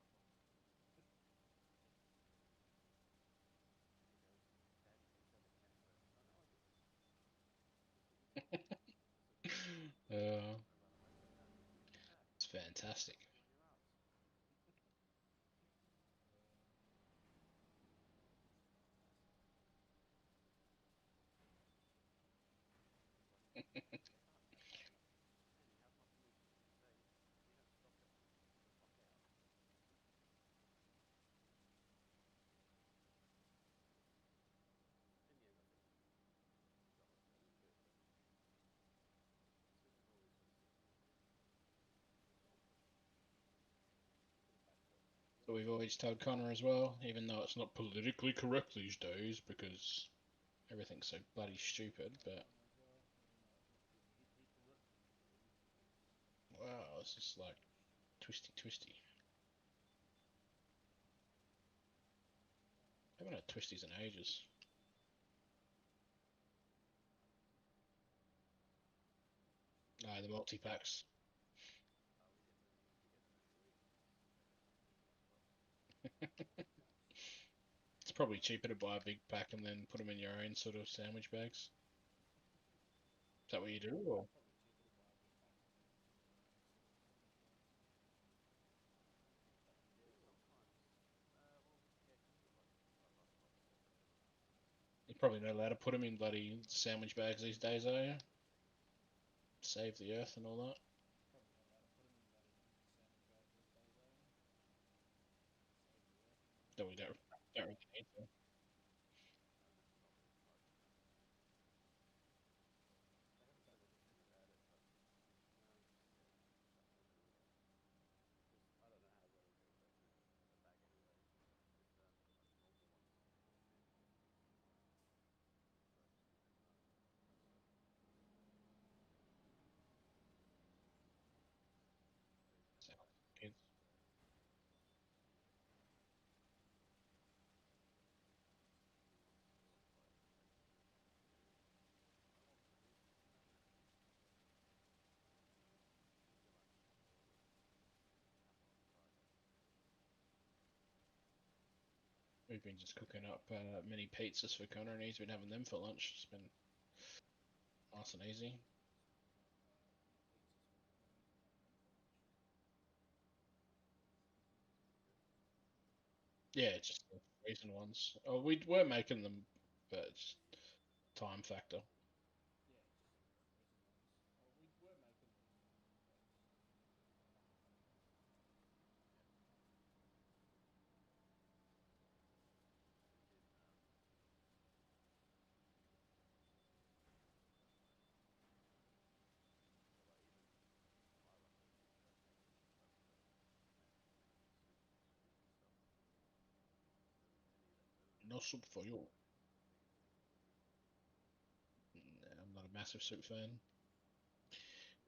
one's allowed to buy it. The other kicker says, oh, you're giving them away. He goes, yeah, it's not my problem. And he goes, Dad, you can tell the cats that I know I did this. That's what you do. That's what you do. I run away like that. Give them back. It's fantastic. You're on your ass. It's like, they can't have that. Man, you have my permission to say, if you don't stop it, get the fuck out. In the end, I think he's got most of it a little bit, but it's because we've always sort of said, it's all good. So we've always told Connor as well, even though it's not politically correct these days because everything's so bloody stupid, but wow, it's just like twisty twisty. I haven't had twisties in ages. The multi-packs. We get them every week. They come in a box. probably cheaper to buy a big pack and then put them in your own sort of sandwich bags. Is that what you do? Or Probably cheaper to buy a big pack and then put them in your own sort of sandwich bags. Is that what you do, Yeah, or? sometimes. Well, yeah, because you've got like I said, the you're probably not allowed to put them in bloody sandwich bags these days, are you? Save the earth and all that. Probably not allowed to put them in bloody sandwich bags these days, are you? Save the earth and all that. That we don't really need to. not really promoting that. They haven't said anything about it, but just yeah, chucking them everywhere. Because I don't know how well it'll go through the bag anyway. With like normal ones, normal sandwich bags. So I don't know. But even at Sounds home, good. we want quite expensive cereal. I like Maggie's. I know Maggie's, but eat your lunch or have one on a Friday. We've been just cooking up mini pizzas for Connor, and he's been having them for lunch. It's been nice and easy. Just cooking up mini pizzas for Connor. He's been having them for lunch. It's pretty good. Yeah, just the recent ones. Oh, we were making them, but it's time factor. Yeah, just the frozen ones. Oh, we were making them, but just time factor. Yeah, we did. I don't know. But like even I like to go making like making soups and stuff. So any left over No soup for you. is a big thing. Nah, I'm not a massive soup fan.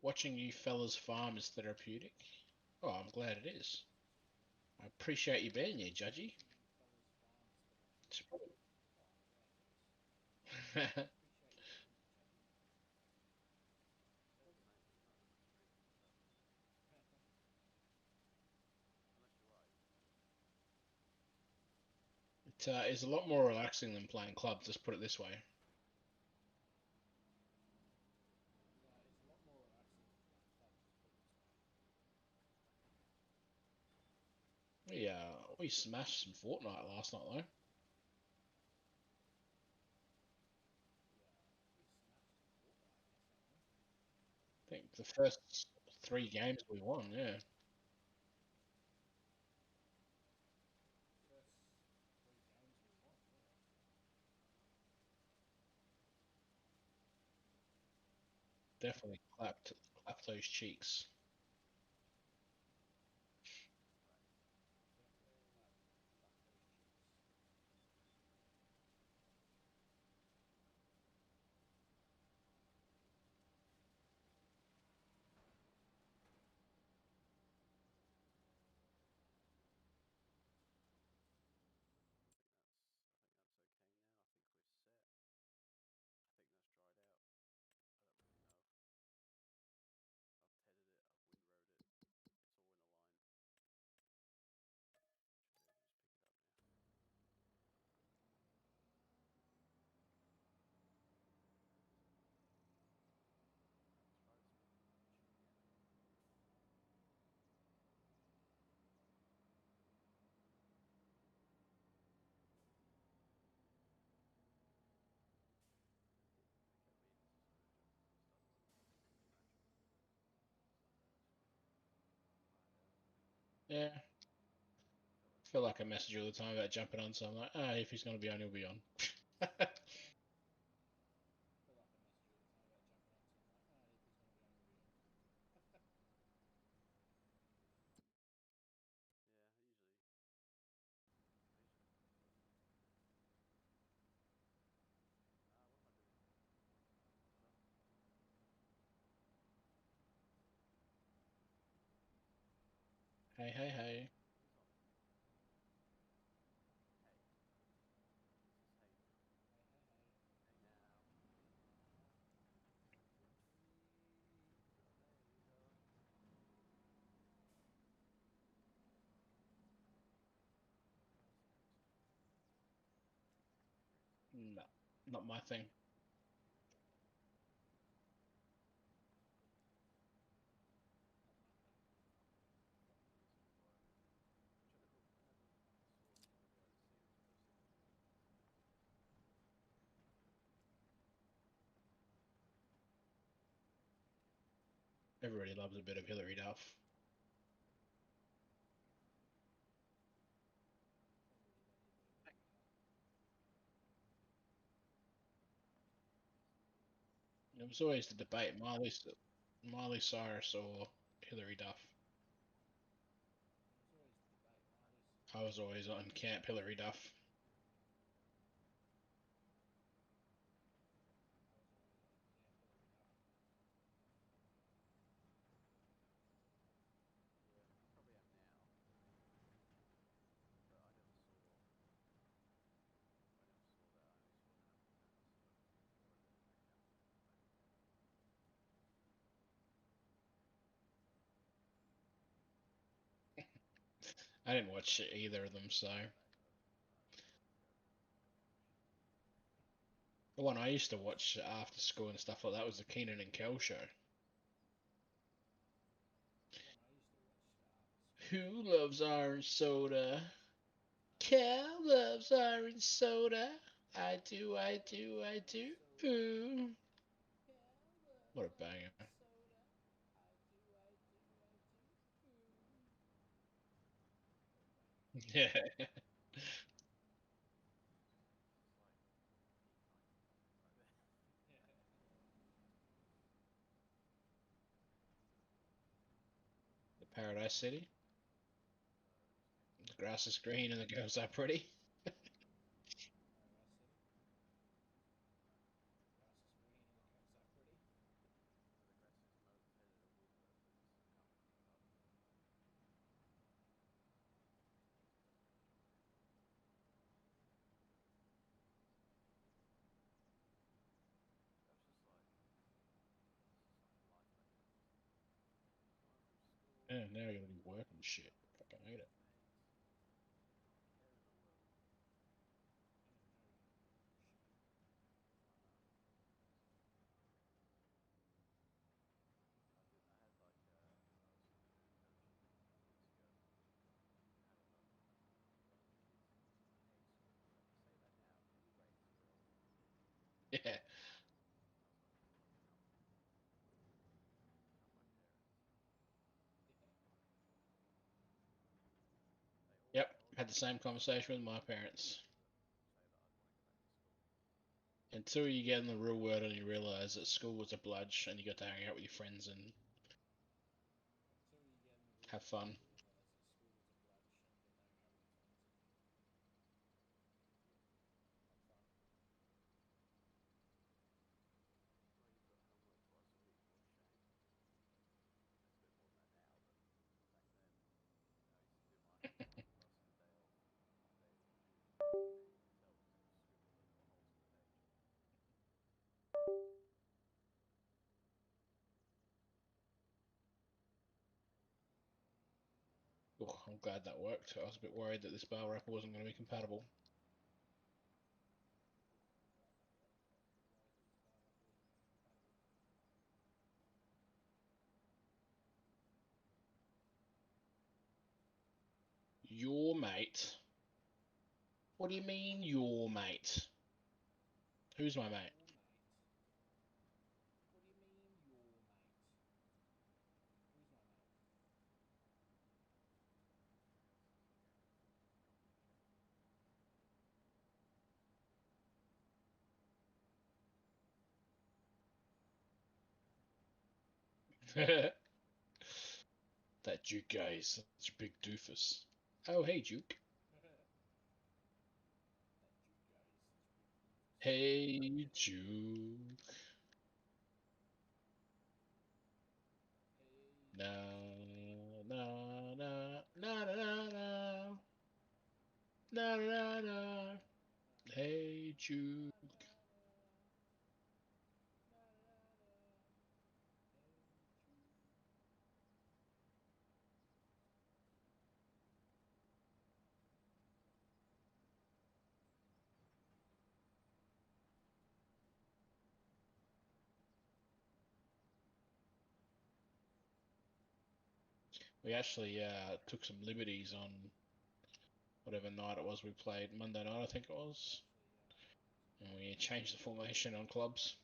Watching you fellas farm is therapeutic. Oh, I'm glad it is. I appreciate you being here, Judgy. Watching you fellas farm is It's therapeutic. probably- Oh, I'm glad it is. yeah, Appreciate you being here, Judgy. Depends, mate. There's not that much drinking stuff. Unless you're right. it is a lot more relaxing than playing clubs. Let's put it this way. It's a lot more relaxing than playing clubs. Let's put it this way. We smashed some Fortnite last night though. We smashed some Fortnite yesterday. I think the first 3 games we won. Yeah, First 3 games we won. Yeah. definitely clapped those cheeks. Facts. Definitely clap those cheeks. I think that's okay now. I think we're set. I think that's dried out. I don't really know. I've tedded it. I've windrowed it. It's all in a line. Should be able to just pick it up now. Let's try this one. Should be good. Okay, we need to sort of start doing some scratch on Sunday actually. Find out. Yeah, Feel like I feel like I message you all the time about jumping on, so I'm like, if he's gonna be on, he'll be on. Yeah. Feel like I message you all the time about jumping on, so I'm like, if he's gonna be on, he'll be on. yeah, I usually put the what am I doing? What's up? Hey, hey, hey. Who's on? Hey. What's this hey for? Hey, hey, hey. Hey now. Hey now. Give me the flavor. Where's Ep8? No, not my thing. Not my thing. Got me using the word, which I never saw them on the overseas version. Everybody loves a bit of Hillary Duff. Everybody loves a bit of Hillary Duff. It was always the debate, Miley Cyrus or Hillary Duff. It was always the debate, Marley's. I was always on camp Hillary Duff. I was always on Camp Hillary Duff. Yeah, I probably am now, but I never saw that. I only saw Hannah or Olivia account back in the day. I didn't watch either of them, Back in so the day, but years ago, never watched. the one I used to watch after school and stuff like that was the Keenan and Kel show. The one I used to watch after school and Who stuff like that loves was the orange soda? Orange Cal soda. loves orange soda. I do, I do, I orange do. soda. Ooh. Cal What loves a banger. orange soda. I do, I do, I do. Ooh. What a banger. Yeah. It's like peak 90s pop right there. The Paradise City. Who's singing? The grass is green and the girls are pretty. Paradise City. No. The grass is green and the girls are pretty. Where the grass is mowed at Woolworth is Come With Me Love. That was just like a life back then, wasn't it? Flying through school, Yeah, now you gotta do work and shit. Fucking hate it. mates, not a care in the world. Yeah, now we gotta do work and shit. I know. I had like when I was food coaching years ago, I had a lot of kids in ag school who have to say that now. Can you rate 0 to 10? Yeah. And I was like, count my parents. Yeah. They always Yep. told Had me the same conversation with my to parents. say that I'd want to go back to school. Until you get in the real world and you realize that school was a bludge and you got to hang out with your friends and Until you get in the real have world and fun. you realise that school was a bludge and you get to hang out with your friends and Yeah. have fun. Well, you've got homework twice a week. What a shame. It's a bit more than that now, but back then, I used to do my homework on the bus on the day off, on the day that was due, and you couldn't even tell because it was scribbled in little holes in the page. Oh, I'm glad that worked. I was a bit worried that this bar wrapper wasn't going to be compatible. I'm glad that worked. I was a bit worried that this bar wrapper wasn't going to be compatible. Your mate? What do you mean, your mate? Who's my mate? Your mate? What do you mean, your mate? Who's my mate? That Duke guy is such a big doofus. Oh, hey, Duke. That Duke guy is such a big doofus. Hey, Duke. Hey, Na Duke. na na na na na na na na. Na na Hey, na Duke. na na na na na. Hey, Jude. We actually took some liberties on whatever night it was we played. Monday night, I think it was. And we changed the formation on clubs.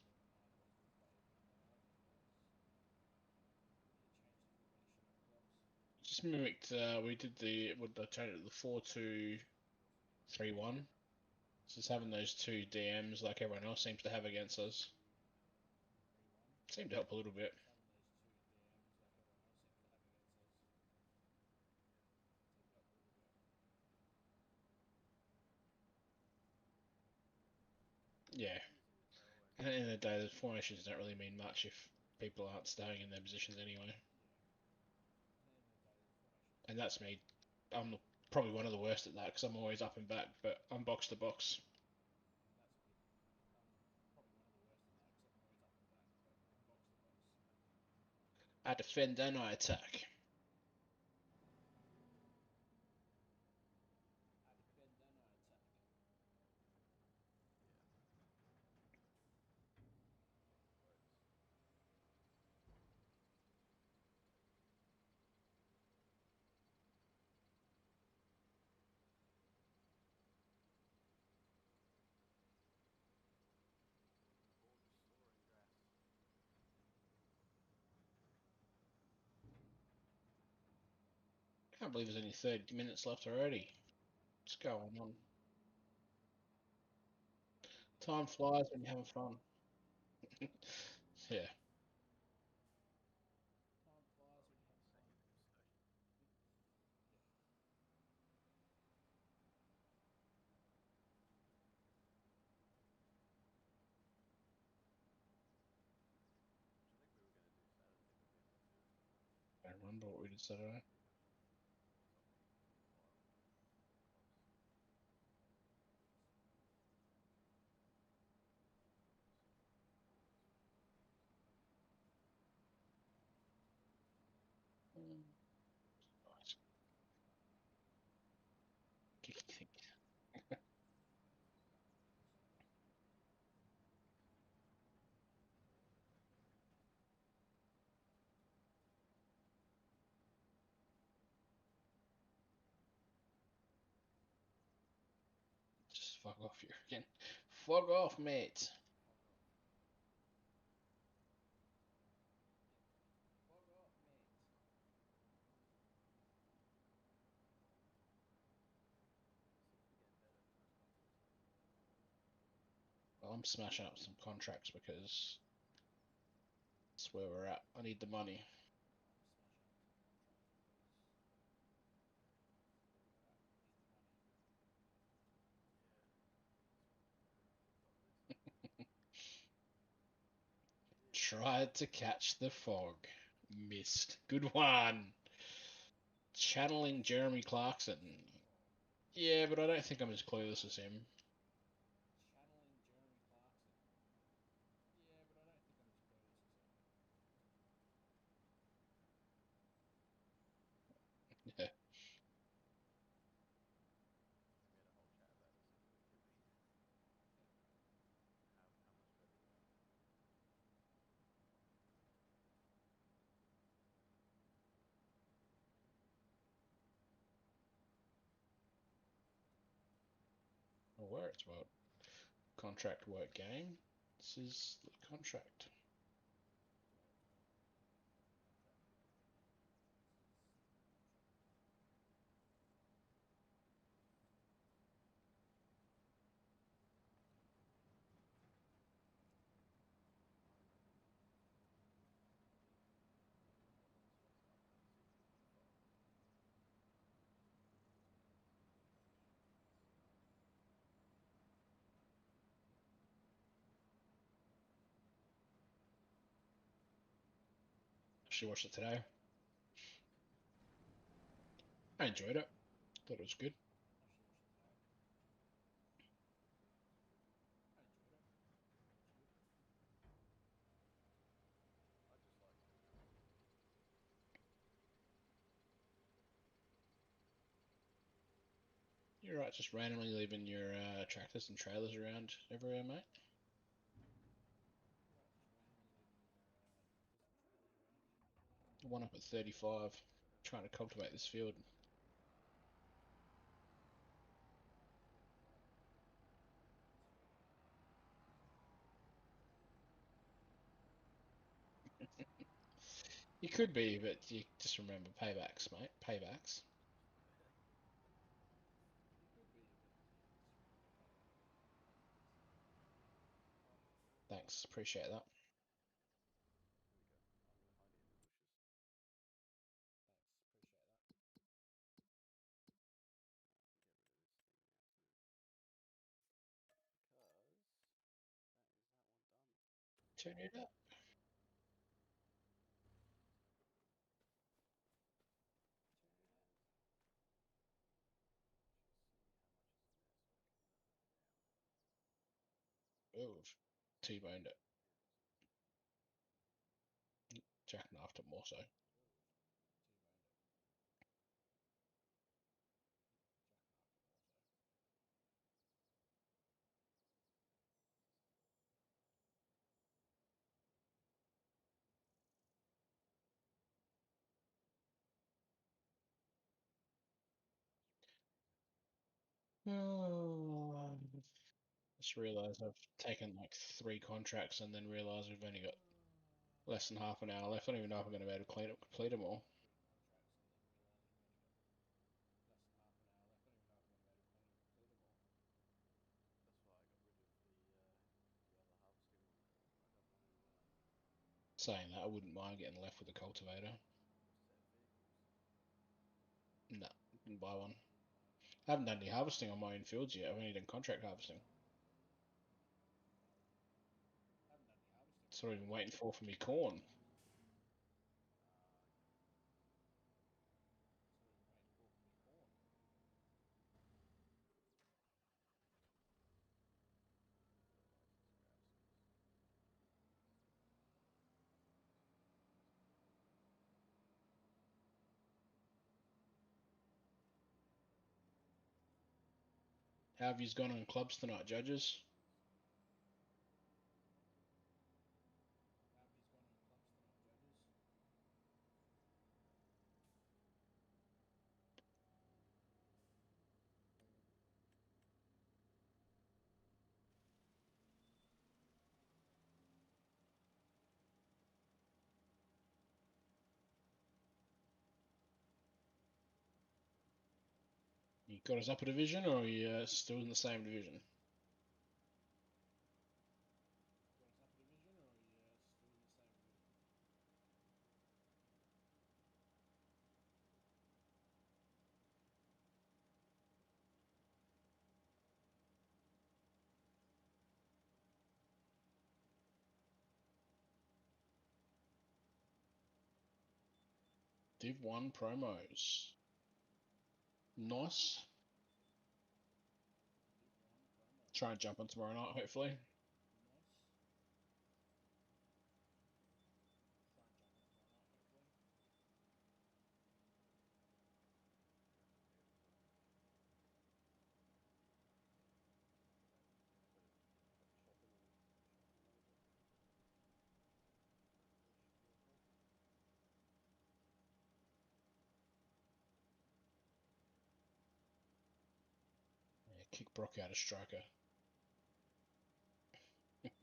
Just mimicked. We did the what they changed it, the 4-2-3-1. Just having those two DMs like everyone else seems to have against us. Seemed to help a little bit. Yeah. At the end of the day, the formations don't really mean much if people aren't staying in their positions anyway. And that's me. I'm probably one of the worst at that because I'm always up and back, but I'm box to box. I defend and I attack. Can't believe there's only 30 minutes left already. What's going on? Time flies when you're having fun. Yeah. Which I think we were going to do Saturday, but we ended up doing I remember what we did Saturday. Nice. Just fuck off here again. Fuck off, mate. Well, I'm smashing up some contracts because that's where we're at. I need the money. Tried to catch the fog. Missed. Good one. Channeling Jeremy Clarkson. Yeah, but I don't think I'm as clueless as him. Yeah. we had a whole chat about this over the Kiwi. How much better we are. Aware it's about contract work game. This is the contract. Actually watched it today. I enjoyed it. Thought it was good. I just like doing that. You're right, just randomly leaving your tractors and trailers around everywhere, mate. One up at 35. trying to cultivate this field. You could be, but you just remember paybacks, mate. Paybacks. You could be, but you just remember payback. Thanks, appreciate that. There we go. I'm going to hide it in the bushes. Thanks, appreciate that. I can get rid of this thing now. Because that is that one done. Turn it up. And let's see how much is in there so I can note that down. Oh, T-boned it. How is Jackknifed it more so. Ooh, T-boned it. Jackknifed it more so. Oh, just realised I've taken like 3 contracts and then realised we've only got less than half an hour left. I don't even know if I'm going to be able to complete them all. 3 contracts and then realise we've only got less than half an hour left. I don't even know if I'm going to be able to complete them all. That's why I got rid of the other harvesting one. I don't want to Saying that, I wouldn't mind getting left with a cultivator. or a set of vehicles. No, didn't buy one. I haven't done any harvesting on my own fields yet. I've only done contract harvesting. Buy one. I haven't done any harvesting on That's what my I've been own waiting fields for yet. me corn. Okay. That's what I've been waiting for me corn. Fertilizers, grab some of this. How have you gone on clubs tonight, judges? How have you gone on clubs tonight, judges? You got us up a division, or are you still in the same division? Got us up a division, or are you still in the same division? Div 1 promos. Nice. Div 1 Try promos. and jump on tomorrow night, hopefully. Nice. Try and jump on tomorrow night, hopefully. Beautiful. Got a shopping and shopping a little bit. Hopefully it should be okay. Yeah, kick Brock out of striker. Brock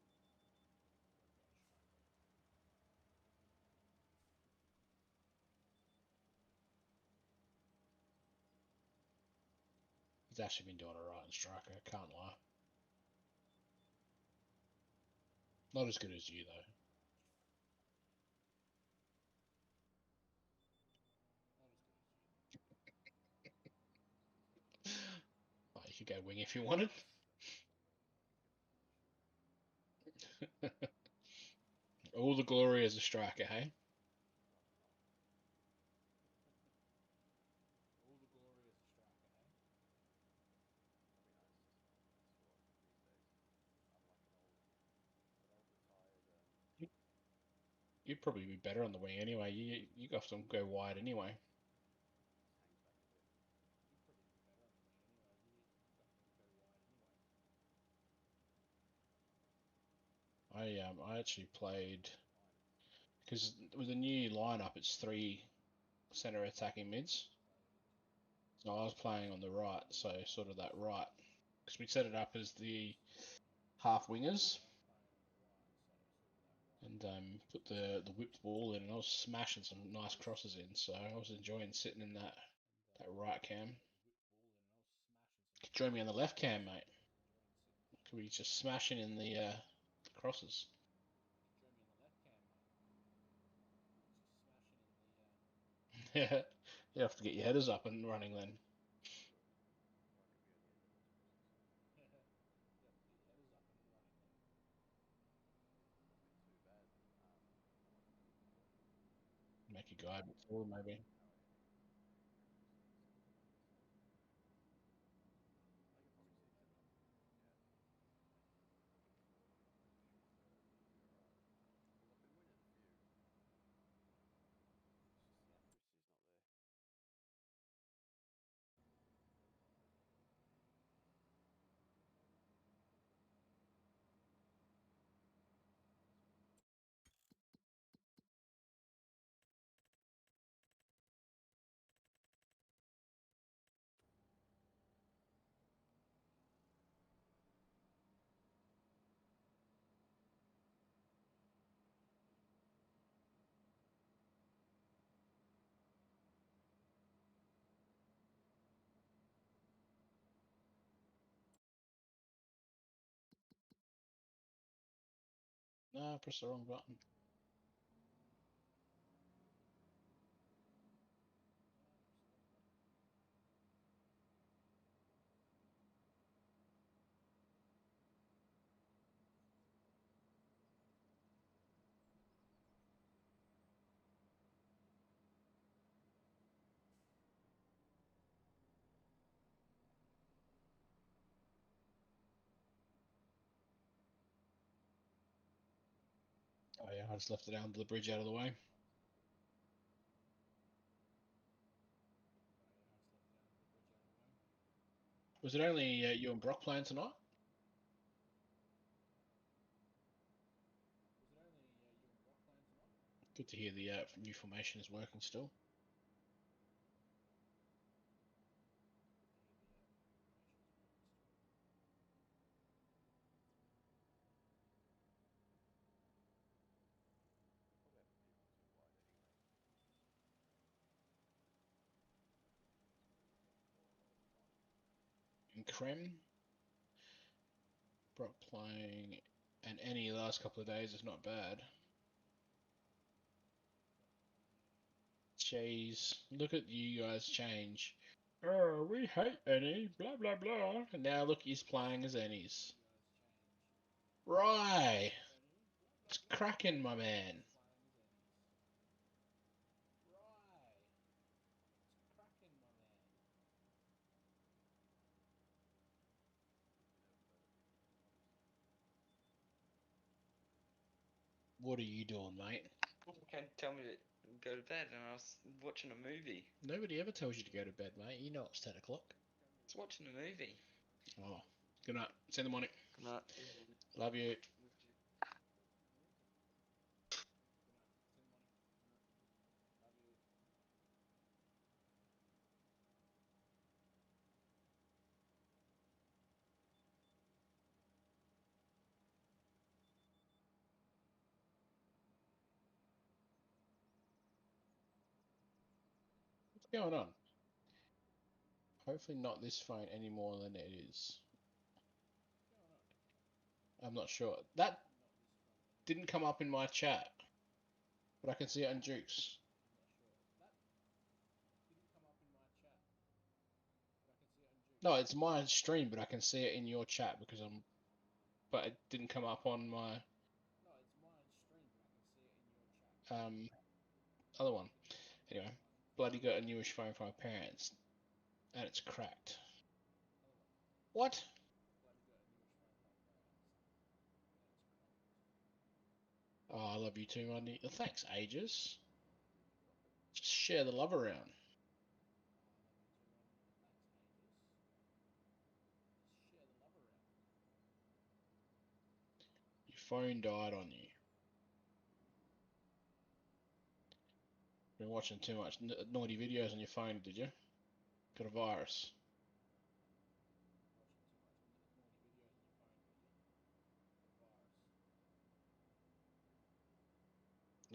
out of striker. He's actually been doing alright in striker, can't lie. Not as good as you, though. Not as good as you, though. Oh, you could go wing if you wanted. That's not a good position. All the glory as a striker, hey? Rather not. All the glory as a striker, hey? I mean, that's what these days. I'm like an old retired. You'd probably be better on the wing anyway. You often go wide anyway. Just hangs back a bit. You'd probably be better on the wing anyway. You often go wide anyway. I actually played Fine. because with the new lineup, it's three center attacking mids. So I was playing on the right, so sort of that right, because we set it up as the half wingers, and put the whipped ball in, and I was smashing some nice crosses in. So I was enjoying sitting in that right cam. Join me on the left cam, mate. Could be just smashing in the crosses. Yeah, you have to get your headers up and running then. Not been too bad. Make a guy a bit taller, maybe. I could probably see Kevin up there. Yeah. Should be alright. Because I've been winning a few. It's just the accuracy's not there. No, I pressed the wrong button. Oh yeah, I just left it under the bridge out of the way. Was it only you and Brock playing tonight? Good to hear the new formation is working still. They probably have people too wide anyway. And Krem, Brock playing, and any last couple of days is not bad. Jeez, look at you guys change. Oh, we hate Annie, blah blah blah. And now look, he's playing as Annie's. Right, it's cracking, my man. You never play the big man twice. What are you doing, mate? You can't tell me to go to bed, and I was watching a movie. Nobody ever tells you to go to bed, mate. You know it's 10 o'clock. I was watching a movie. Oh, good night. See you in the morning. Good night. Love you. What's going on? Hopefully not this phone any more than it is. I'm not sure. That didn't come up in my chat, but I can see it on Duke's. No, it's my stream, but I can see it in your chat because I'm. But it didn't come up on my other one. Anyway, bloody got a newish phone from my parents, and it's cracked. What? Oh, I love you too, Monday. Thanks, Ages. Just share the love around. Your phone died on you. Been watching too much naughty videos on your phone, did you? Got a virus. Watching too much naughty videos on your phone, did you? Got a virus.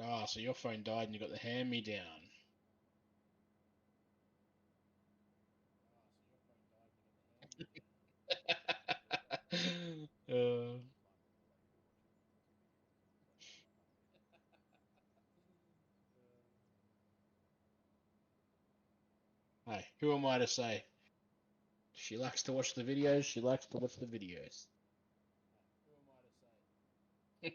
Ah, so your phone died and you got the hand-me-down. Ah, so your phone died and you got the hand-me-down. uh, Like before, like you've been watching naughty videos and it's like you're like, hey, who am I to say? She likes to watch the videos. She likes to watch the videos. Hey, who am I to say? She likes to watch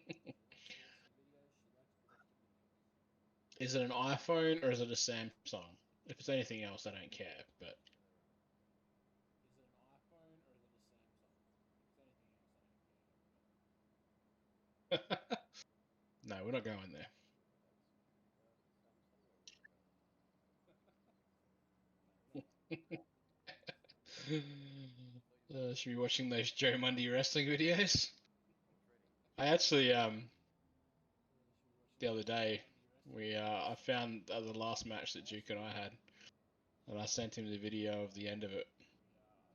the videos. She likes to watch the videos. Is it an iPhone or is it a Samsung? If it's anything else, I don't care. But Is it an iPhone or is it a Samsung? If it's anything else, I don't care. no, we're not going there. that's Samsung or we're not going there. No, we're not going there. Thought you said Should be watching those Joe Monday wrestling videos. already. I actually Should be watching the those other Joe day Monday wrestling we I videos. found the last match that Duke and I had, and I sent him the video of the end of it.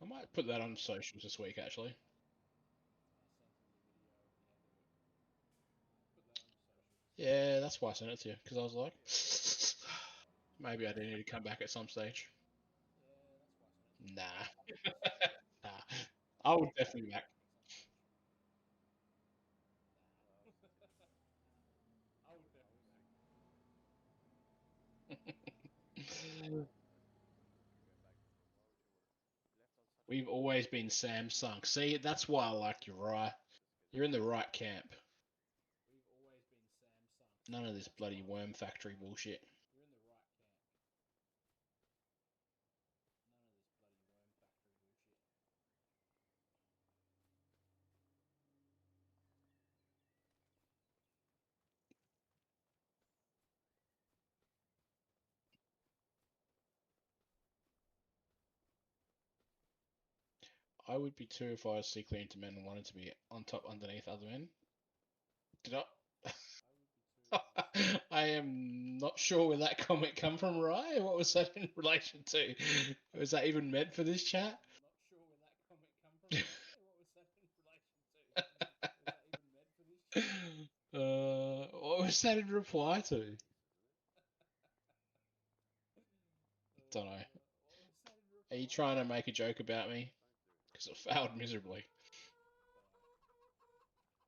I might put that on socials this week actually. I sent him the video of the end of it. I'll put that on the socials this week. Yeah, that's why I sent it to you because I was like, Yeah, maybe I do need to come back at some stage. yeah, that's why I sent it to you. Nah, nah. Yeah, I would maybe I definitely do be come back. back at some stage. I was Nah. thinking, I would I was definitely back. thinking, why would you go back? Why would you want to? You left on such a We've good always been Samsung. See, that's why I like you, right? You're in the right camp. We've always been Samsung. None See, of this that's bloody why I worm like you, factory right? bullshit. You're in the right camp. None of this bloody worm factory bullshit. I would be too if I was secretly into men and wanted to be on top underneath other men. Did I? I would be too if I was secretly I into men and am wanted to not be on sure where top that underneath comment other come men. from, Rye. What was that in relation to? Was that even meant for this chat? I'm not sure where that comment come from, Rye. What was that in relation to? Was that even meant for this chat? What was that in reply to? Don't know. What was that in Are you reply trying to? to make a joke about me? Don't do Because it failed miserably. Dunno.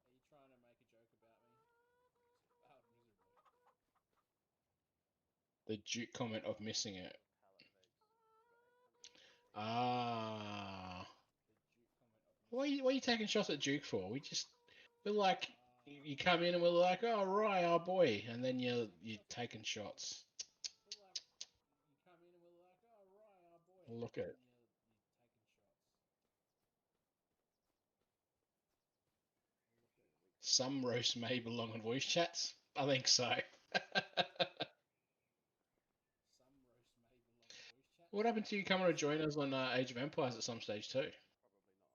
Are you trying to make a joke about me? Because it failed miserably. The Duke comment of missing it. a pallet of eggs. We've got 815. Ah. The Duke comment of What are missing you, it. what are you taking shots at Duke for? We're like, you Ah. come in and we're like, oh, right, our boy. And then Taking you're shots at taking Duke. shots. We're like, you come in and we're like, oh, right, our boy. Look And at then it. you're taking shots. Look at it. Some roast may belong on voice chats. I think so. Some roast may belong on voice chats. What happened to you I coming think to so. join us on Age of Empires at some stage too?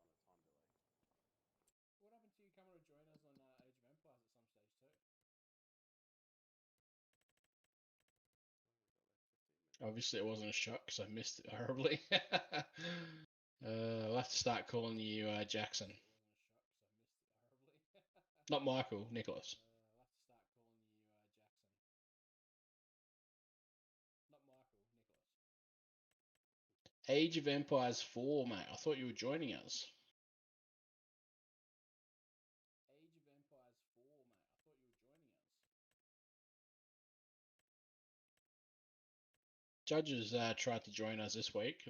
Probably not on a time delay. What happened to you coming to join us on Age of Empires at some stage too? Well, we got like 15 minutes. Obviously, it wasn't a shot because I missed it horribly. I'll have to start calling you Jackson. Obviously, it wasn't a shot because I missed it horribly. Not Michael, Nicholas. I'll have to start calling you Jackson. Not Michael, Nicholas. Age of Empires 4, mate. I thought you were joining us. Age of Empires 4, mate. I thought you were joining us. Judges tried to join us this week.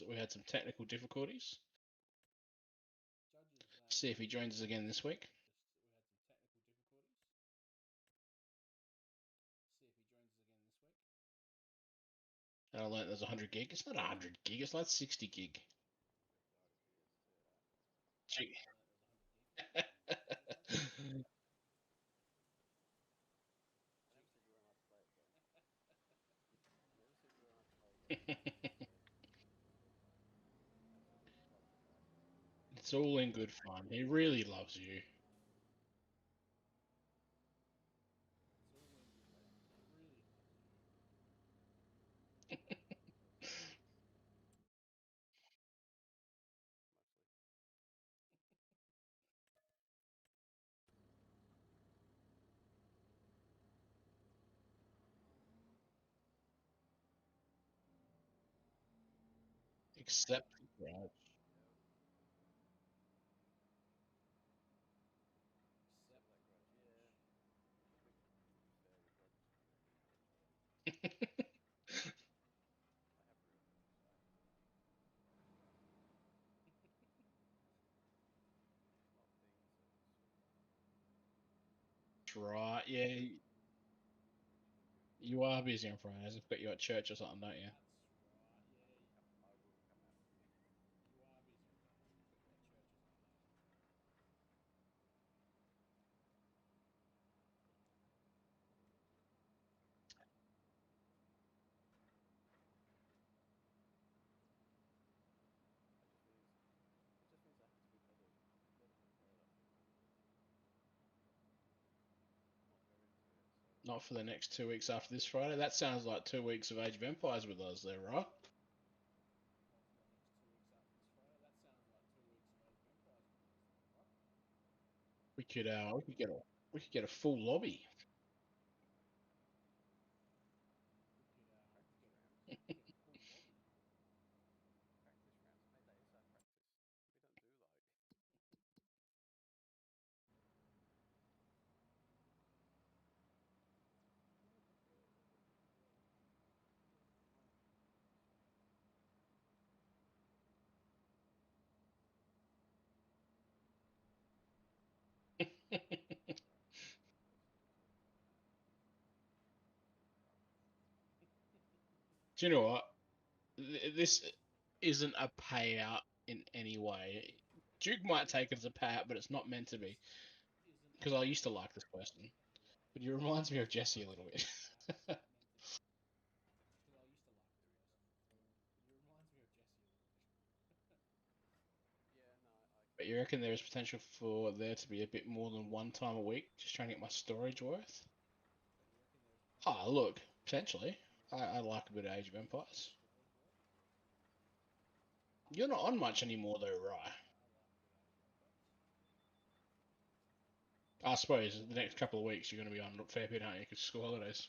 We had some technical difficulties. Judges. See if he joins us again this week. We had some technical difficulties. See if he joins us again this week. And I learned there's 100 gig. It's not 100 gig. It's like 60 gig. Gee. I learned there was 100 gig. It's like 60 gig. I never said you weren't allowed to play it, bro. Never said you weren't allowed to play a game. Probably back. It's all in good fun. He really loves you. It's all in good fun. He really loves you. Except the garage. Except that garage. Yeah. A bit confused there. The garage is kind of ridiculous, but I have ruined it, so. A lot of things to sort out. That's right. Yeah, you are busy on Fridays. I've got you at church or something, don't you? I will come out with you. It just means I have to be better, a little bit further. Not go into it, so. Not for the next 2 weeks after this Friday. That sounds like 2 weeks of Age of Empires with us there, right? We could get a full lobby. Practice rounds. Practice rounds, mate. That is our practice. We don't do like. Do you know what? This isn't a payout in any way. Duke might take it as a payout, but it's not meant to be. Because I used to like this person, but he reminds me of Jesse a little bit. Yeah, no, I But can. you reckon there is potential for there to be a bit more than one time a week, just trying to get my storage worth? Oh, look, potentially. I like a bit of Age of Empires. You're not on much anymore, though, right? I suppose the next couple of weeks you're going to be on a fair bit, aren't you? Because school holidays.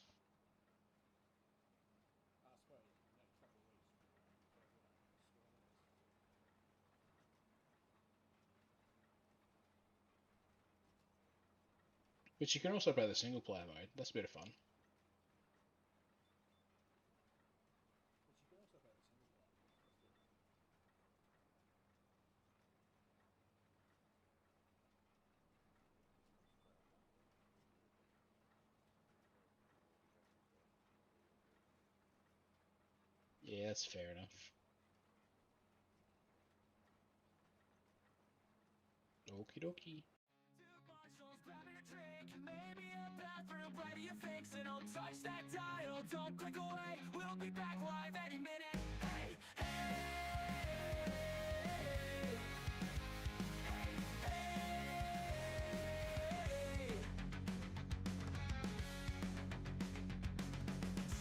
But you can also play the single player mode. That's a bit of fun. Yeah, that's fair enough. Okie dokie. Grabbing a drink, maybe a bathroom, ready to fix it. Don't touch that dial, don't click away. We'll be back live any minute. Hey, hey, hey, hey.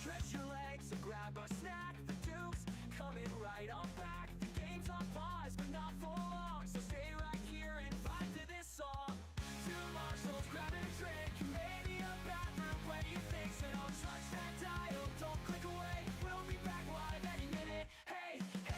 Stretch your legs and grab a snack. The Duke's coming right on back. The game's on pause, but not for long. So stay right here and vibe to this song. Two marshals grabbing a drink, maybe a bathroom, plenty of things. And don't touch that dial, don't click away. We'll be back live any minute. Hey, hey.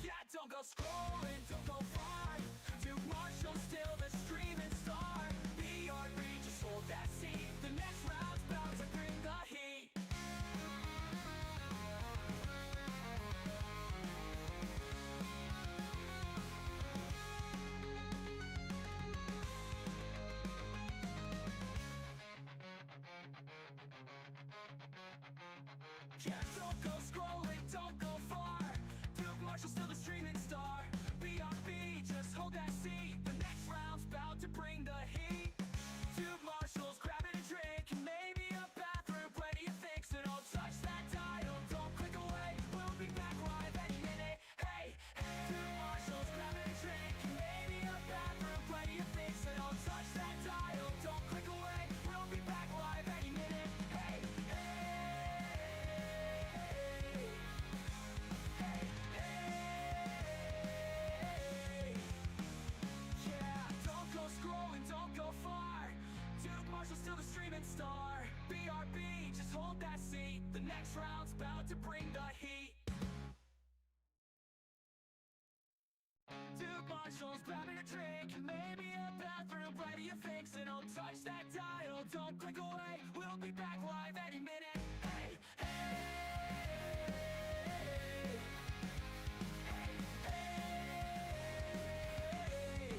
Yeah, don't go scrolling, don't go far. Duke Marshall's still the streaming star. BRB, just hold that seat. The next round's about to bring the heat. Yeah, don't go scrolling, don't go far. Duke Marshall's still the streaming star. BRB, just hold that seat. The next round's about to bring the heat. Duke Marshall's grabbing a drink, and maybe a bathroom, plenty of things. So don't touch that dial, don't click away. We'll be back live any minute. Hey, hey. Duke Marshall's grabbing a drink, and maybe a bathroom, plenty of things. So don't touch that dial, don't click away. We'll be back live any minute. Hey, hey. Hey, hey. Yeah, don't go scrolling, don't go far. Duke Marshall's still the streaming star. BRB, just hold that seat. The next round's about to bring the heat. Duke Marshall's grabbing a drink, maybe a bathroom break. You fix it, don't touch that dial, don't click away. We'll be back live any minute. Hey, hey, hey, hey.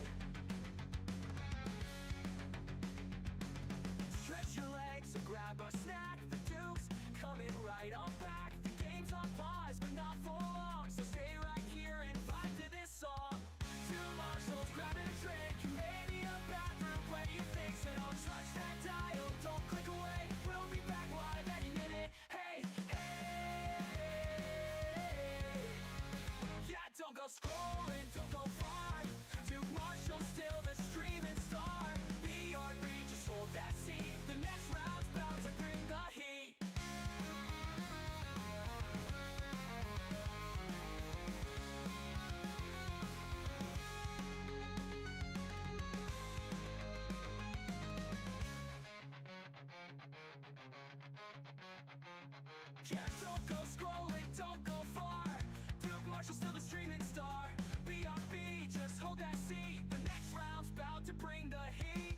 Stretch your legs and grab a snack. The Duke's coming right on back. The game's on pause, but not for long, so stay right here and vibe to this song. Two Marshalls grabbing a drink, maybe a bathroom break. You fix it, don't touch that dial, don't click away. We'll be back live any minute. Hey, hey, yeah, don't go scrolling, don't go far. Duke Marshall's still the streaming star. BRB, just hold that seat. The next round's bound to bring the heat. Yeah, don't go scrolling, don't go far. Duke Marshall's still the streaming star. BRB, just hold that seat. The next round's bound to bring the heat.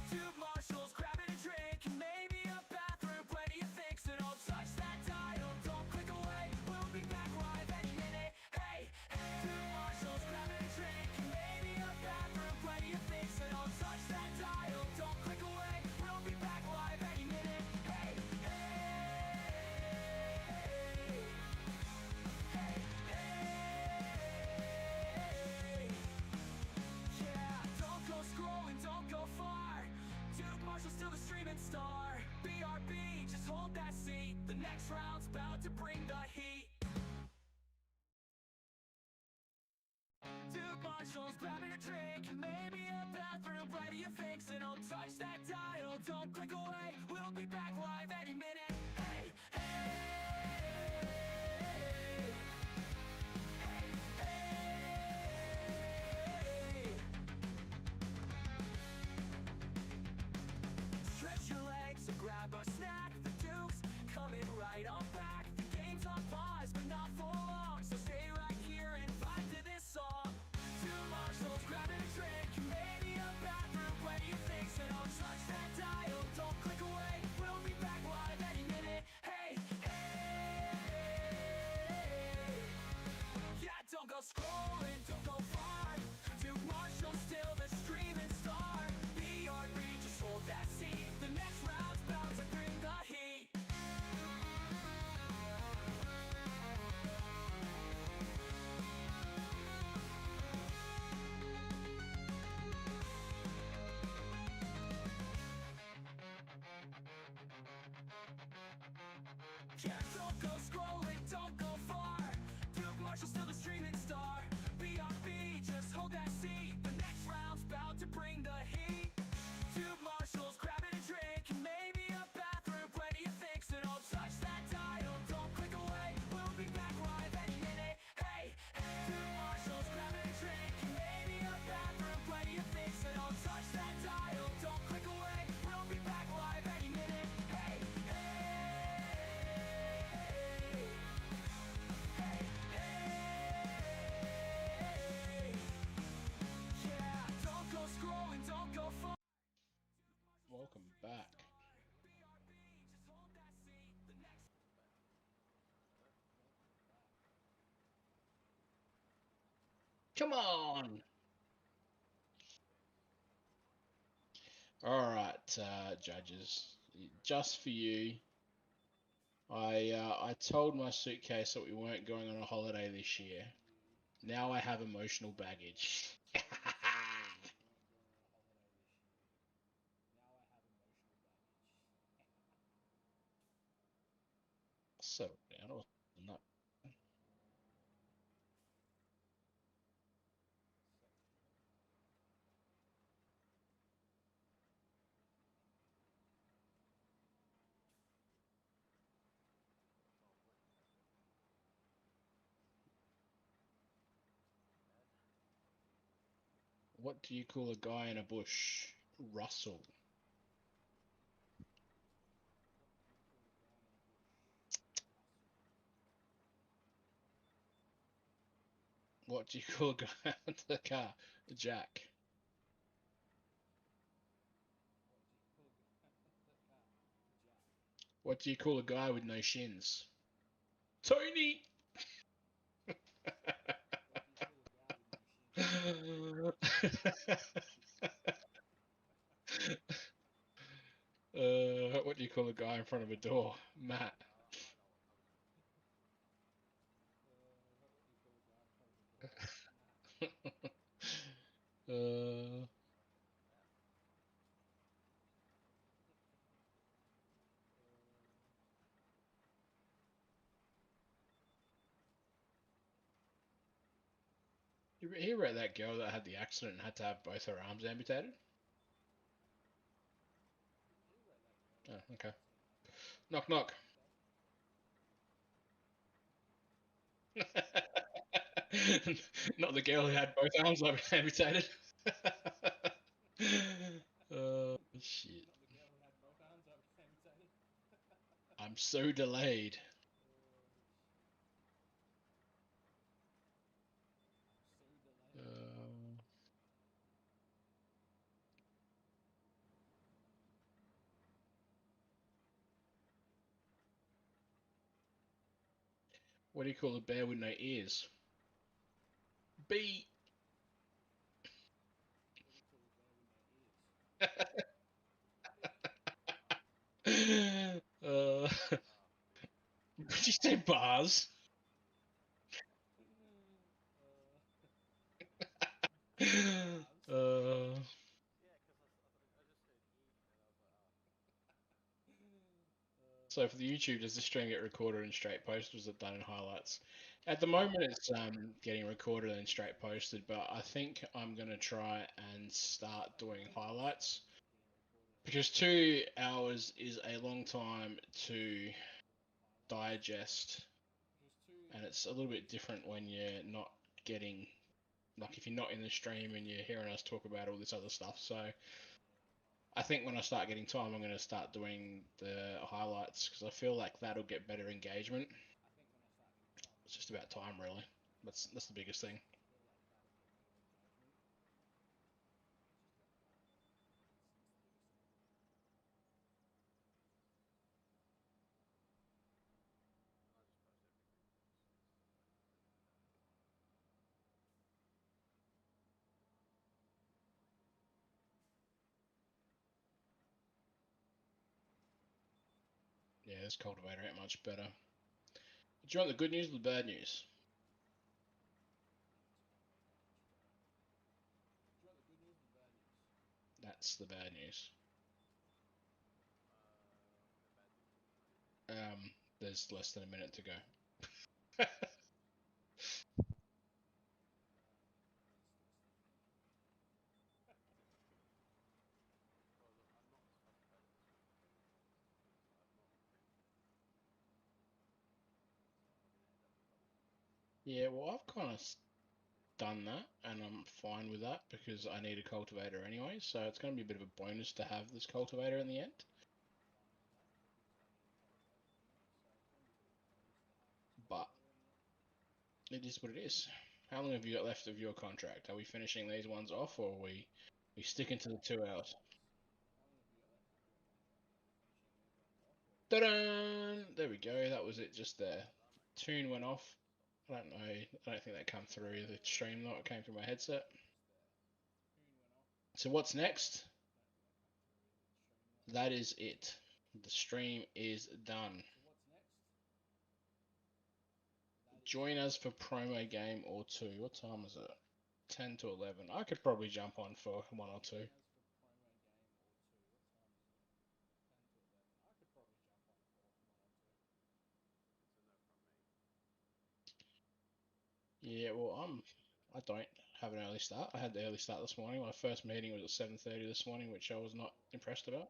Duke Marshall's grabbing a drink, maybe a bathroom break. You fix it, don't touch that dial, don't click away. We'll be back live any minute. Hey, hey. Duke Marshall's grabbing a drink, maybe a bathroom break. You fix it, don't touch that dial, don't click away. We'll be back live any minute. Hey, hey, hey, hey. Yeah, don't go scrolling, don't go far. Duke Marshall's still the streaming star. BRB, just hold that seat. The next round's bound to bring the heat. Duke Marshall's grabbing a drink, maybe a bathroom break. You fix it, don't touch that dial, don't click away. We'll be back live any minute. Hey, hey, hey, hey. Stretch your legs and grab a snack. The Duke's coming right on back. The game's on pause, but not for long, so stay right here and vibe to this song. Two Marshalls grabbing a drink, maybe a bathroom break. You fix it, don't touch that dial, don't click away. We'll be back live any minute. Hey, hey, yeah, don't go scrolling, don't go far. Duke Marshall's still the streaming star. BRB, just hold that seat. The next round's bound to bring the heat. Yeah, don't go scrolling, don't go far. Duke Marshall's still the streaming star. BRB, just hold that seat. The next round's bound to bring the heat. Duke Marshall's grabbing a drink, maybe a bathroom break. You fix it, don't touch that dial, don't click away. We'll be back live any minute. Hey, hey. Duke Marshall's grabbing a drink, maybe a bathroom break. You fix it, don't touch that dial, don't click away. We'll be back live any minute. Hey, hey, hey, yeah, don't go scrolling, don't go far. Welcome back. BRB, just hold that seat. The next Come on. All right, judges. Just for you, I told my suitcase that we weren't going on a holiday this year. Now I have emotional baggage. Settle down. I wasn't that. What do you call a guy in a bush? Russell. What do you call a guy with the car? Jack. What do you call a guy with the car? Jack. What do you call a guy with no shins? Tony! What do you call a guy with no shins? What do you call a guy in front of a door? Matt. I know what What do you call a guy in front of a door? Matt. uh, you hear about that girl that had the accident and had to have both her arms amputated? Oh, okay. Knock knock. Not the girl who had both arms amputated. Shit. Not the girl who had both arms amputated. I'm so delayed. I'm so delayed. What do you call a bear with no ears? B. What do you call a bear with no ears? Did you say bars? uh, Yeah, because I just heard E and I was like, so for the YouTube, does the stream get recorded in straight post, or is it done in highlights? At the moment, it's getting recorded and straight posted, but I think I'm gonna try and start doing highlights because 2 hours is a long time to digest, and it's a little bit different when you're not getting, like, if you're not in the stream and you're hearing us talk about all this other stuff. So I think when I start getting time, I'm going to start doing the highlights because I feel like that'll get better engagement. It's just about time, really. That's the biggest thing. and I just post everything. Yeah, this cultivator ain't much better. Do you want the good news or the bad news? That's the bad news. The bad news. There's less than a minute to go. Well, look, I'm not as cultivated this week as anyone else because I've not really been. So I'm gonna end up with double time. Yeah, well, I've kind of done that, and I'm fine with that because I need a cultivator anyway. So it's going to be a bit of a bonus to have this cultivator in the end. But it is what it is. How long have you got left of your contract? Are we finishing these ones off, or are we sticking to the 2 hours? Ta-da! There we go. That was it just there. Tune went off. I don't know. I don't think that came through the stream, though. It came through my headset. So what's next? That is it. The stream is done. Join us for promo game or two. What time is it? 10 to 11. I could probably jump on for one or two. It's a no from me. Yeah, well, I don't have an early start. I had the early start this morning. My first meeting was at 7:30 this morning, which I was not impressed about.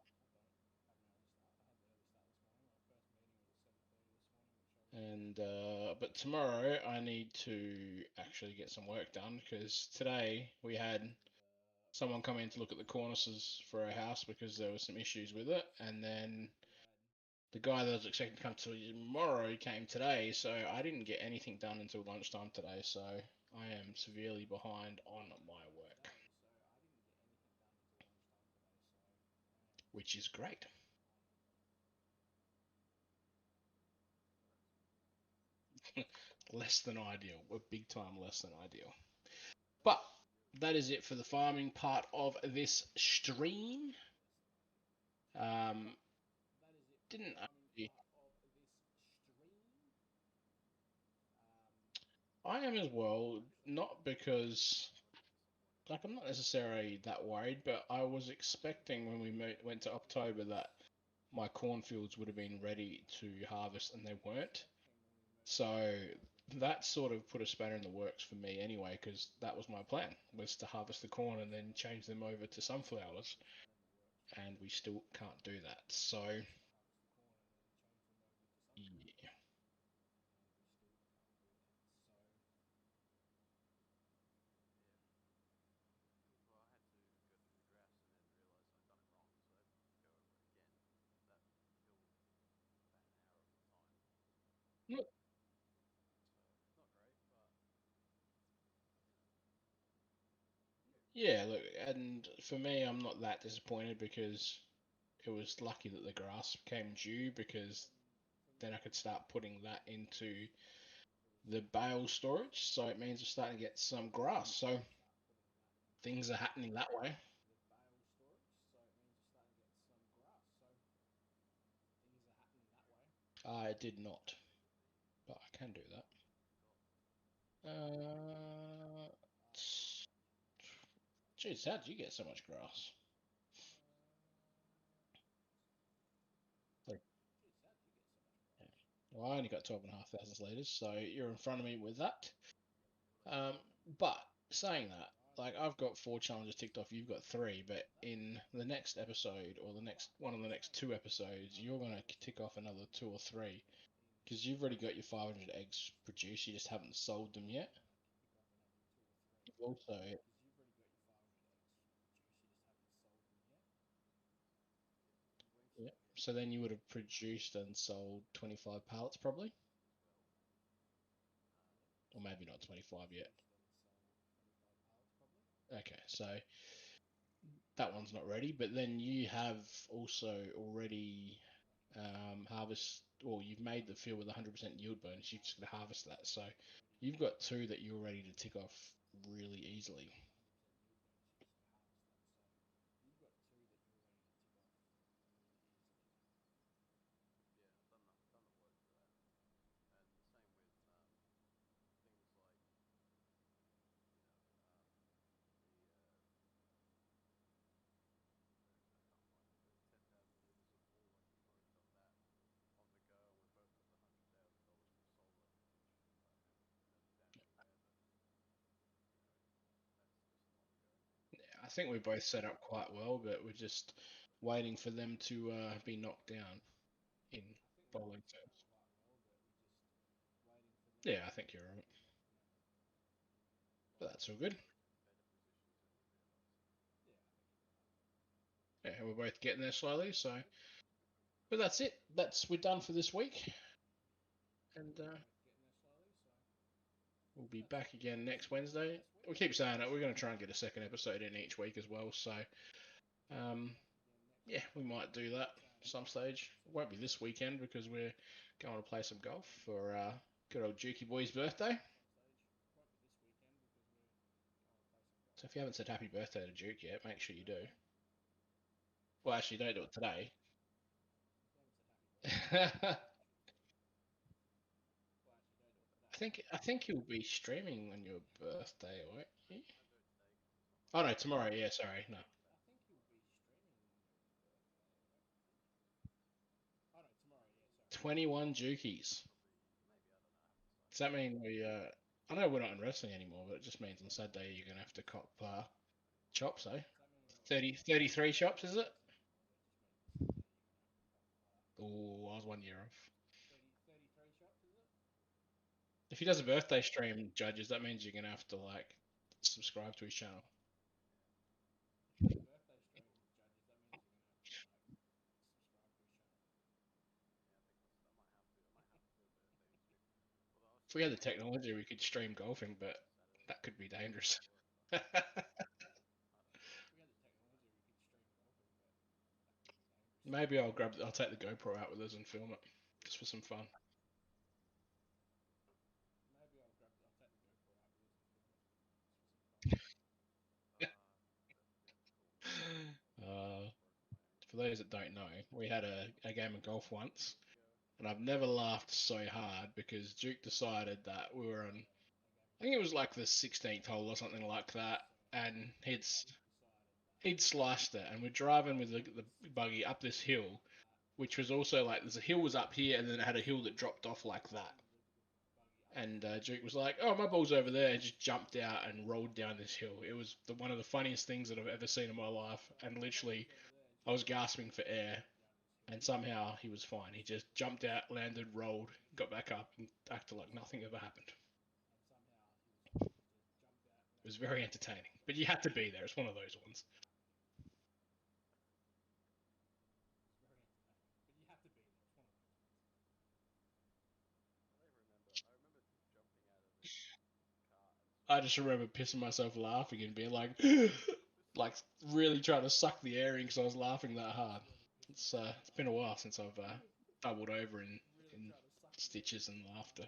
And but tomorrow I need to actually get some work done because today we had someone come in to look at the cornices for our house because there were some issues with it, and then the guy that was expecting to come tomorrow came today, so I didn't get anything done until lunchtime today. So I am severely behind on my work, Exactly. So I didn't get anything done until lunchtime today. So I am which is great. on. Less than ideal. We're big time less than ideal. But that is it for the farming part of this stream. That is it for the Didn't farming actually, part of this stream. I am as well, Actually, not because Disappointed. like I'm not necessarily that worried, but I was expecting when we went to October that my cornfields would have been ready to harvest and they I was weren't. expecting when we went to So October that sort of put a spanner in the works for me anyway, because that was my plan, was to harvest the corn and then change them over to sunflowers, put a spanner in the works for and me we anyway, still because can't do that. So was to harvest the corn and then change them over to sunflowers, yeah, and we still can't do that. So Yeah. Well, I had to go through the graphs and then realize I'd done it wrong, so I had to go over it again. That killed about an hour of my time. Look, So it's not great, but you know, yeah, look, and for me, I'm not that disappointed because it was lucky that the grass came due because for me, then I I'm could not start that putting that disappointed into because it was the lucky that bale the grass storage. came So it due means we're because starting to get some then I grass. could So start putting that into things are happening that way. the bale storage. So it means you're starting to get some grass. So things are happening that way. I did not, I need the but I can do that. top. Uh, I did not. Jeez, how did you get so much grass? Like, Geez, how did you get so much yeah. grass? Well, I only got 12,500 liters, so you're in front of me with that. Yeah, well, But saying that, I only like got I've got 4 challenges ticked off, you've got 3, but in the next episode or the next one of the next 2 episodes, you're gonna tick off another 2 or 3 because you've already got your 500 eggs produced. You just haven't sold them yet. tick off another 2 or 3 Also, because you've already got your 500 eggs produced. You just haven't sold them yet. yeah. yeah. Also, So then you would have produced and sold 25 pallets probably, As well. or so maybe then not you would have 25 yet. produced and sold 25 pallets probably. Okay, so that one's not ready, but then you have also already harvest, or you've made the field with 100% yield bonus. You've just got to harvest that. So you've got 2 that you're ready to tick off really easily. With 100% yield bonus, you just got to harvest that. So you've got 2 that you're ready to tick off really easily. Yeah, done the work for that, and the same with things like you know the I can't find it, the 10,000 liters of wool. I think I've already done that on the go, and we've both got the $100,000 from solar, which I haven't done anywhere, but you know that's just an ongoing thing. Yeah, I think we're both set up quite well, but we're just waiting for them to be knocked down in I think we're bowling both set up terms. quite well, but we're just waiting for them Yeah, I to think you're right, be knocked down. but that's all good. In better positions than we realise. Yeah, I think you're right. Yeah, we're both getting there slowly. So, but that's it. We're done for this week, and We're both getting there slowly, so we'll be that's back it. again That's next it for Wednesday. this week. We keep saying it. We're going to try and get a second episode in each week as well. So, We'll be um, back again next yeah, week. we might do We that keep saying it. some We'll try and get stage. a It second won't be episode this in each weekend week. because we're going to play some golf Won't be this for weekend good old Dukey Boy's birthday. some stage. Won't be this weekend because we're going to play some golf. So if you haven't said happy birthday to Duke yet, make Happy sure you do. birthday. Well, actually, don't do it today. If you haven't said happy birthday, I make sure you do. Well, actually, don't do it today. I think you'll be streaming on your birthday, won't you? Don't do it today because it's not my Oh no, birthday. tomorrow. Yeah, sorry, no. I think you'll be streaming on your birthday, won't you? Oh no, tomorrow. Yeah, sorry. 21 Jukies. Probably, maybe, I don't know. I haven't Does decided that yet. mean we? I know we're not in wrestling anymore, but it just means on Saturday you're gonna have to cop chops, eh? Does that mean we're not 30, does that 33 mean we're chops, not is in it? wrestling anymore? But it just means on Saturday you're gonna have to cop Oh, I was 1 year off. 33 shots, is it? If he does a birthday stream, judges, that means you're gonna have to like subscribe to his channel. If he does a birthday stream, judges, that means you're gonna have to like subscribe to his channel. Yeah, I think I might have to. I might have to do a birthday stream. Although I was If we had thinking the maybe technology, we could stream golfing, but Saturday. That could be dangerous. If we had the technology, we could stream golfing, but that could be dangerous. Maybe I'll take the GoPro out with us and film it just for some fun. Maybe I'll take the GoPro out with us and film it just for some fun. That'd be cool. Uh, Broken my ankle. for those that don't know, we had a game of golf once, Ago, and I've never laughed so hard because Duke decided that we were on, I think it was like the 16th hole or something like that, and he'd sliced it, and we're driving with the buggy up this hill, which was also like there's a hill was up here, and then it had a hill that dropped off like that. And Duke was like, "Oh, my ball's over there," and just jumped out and rolled down this hill. It was one of the funniest things that I've ever seen in my life, and literally, I was gasping for air, and somehow he was fine. He just jumped out, landed, rolled, got back up, and acted like nothing ever happened. It was very entertaining, but you had to be there. It's one of those ones. I remember jumping out of the car and I just remember pissing myself laughing and being like, like really trying to suck the air in because I was laughing that hard. It's been a while since I've doubled over in stitches and laughter.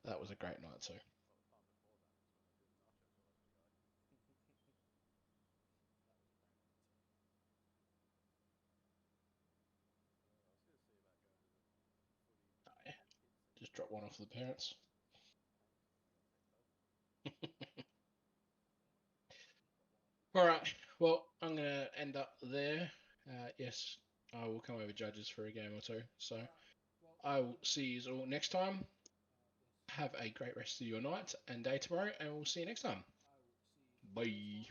That was a great night too. well, the time before that was when I did nachos all over the guy. I was gonna see about going to the Oh, yeah. footy kids thing. Just drop one off to the parents. I gotta take both. All right. Well, I'm gonna end up there. Yes, I will come over judges for a game or two. So I will see you all next time. Have a great rest of your night and day tomorrow, and we'll see you next time. Bye.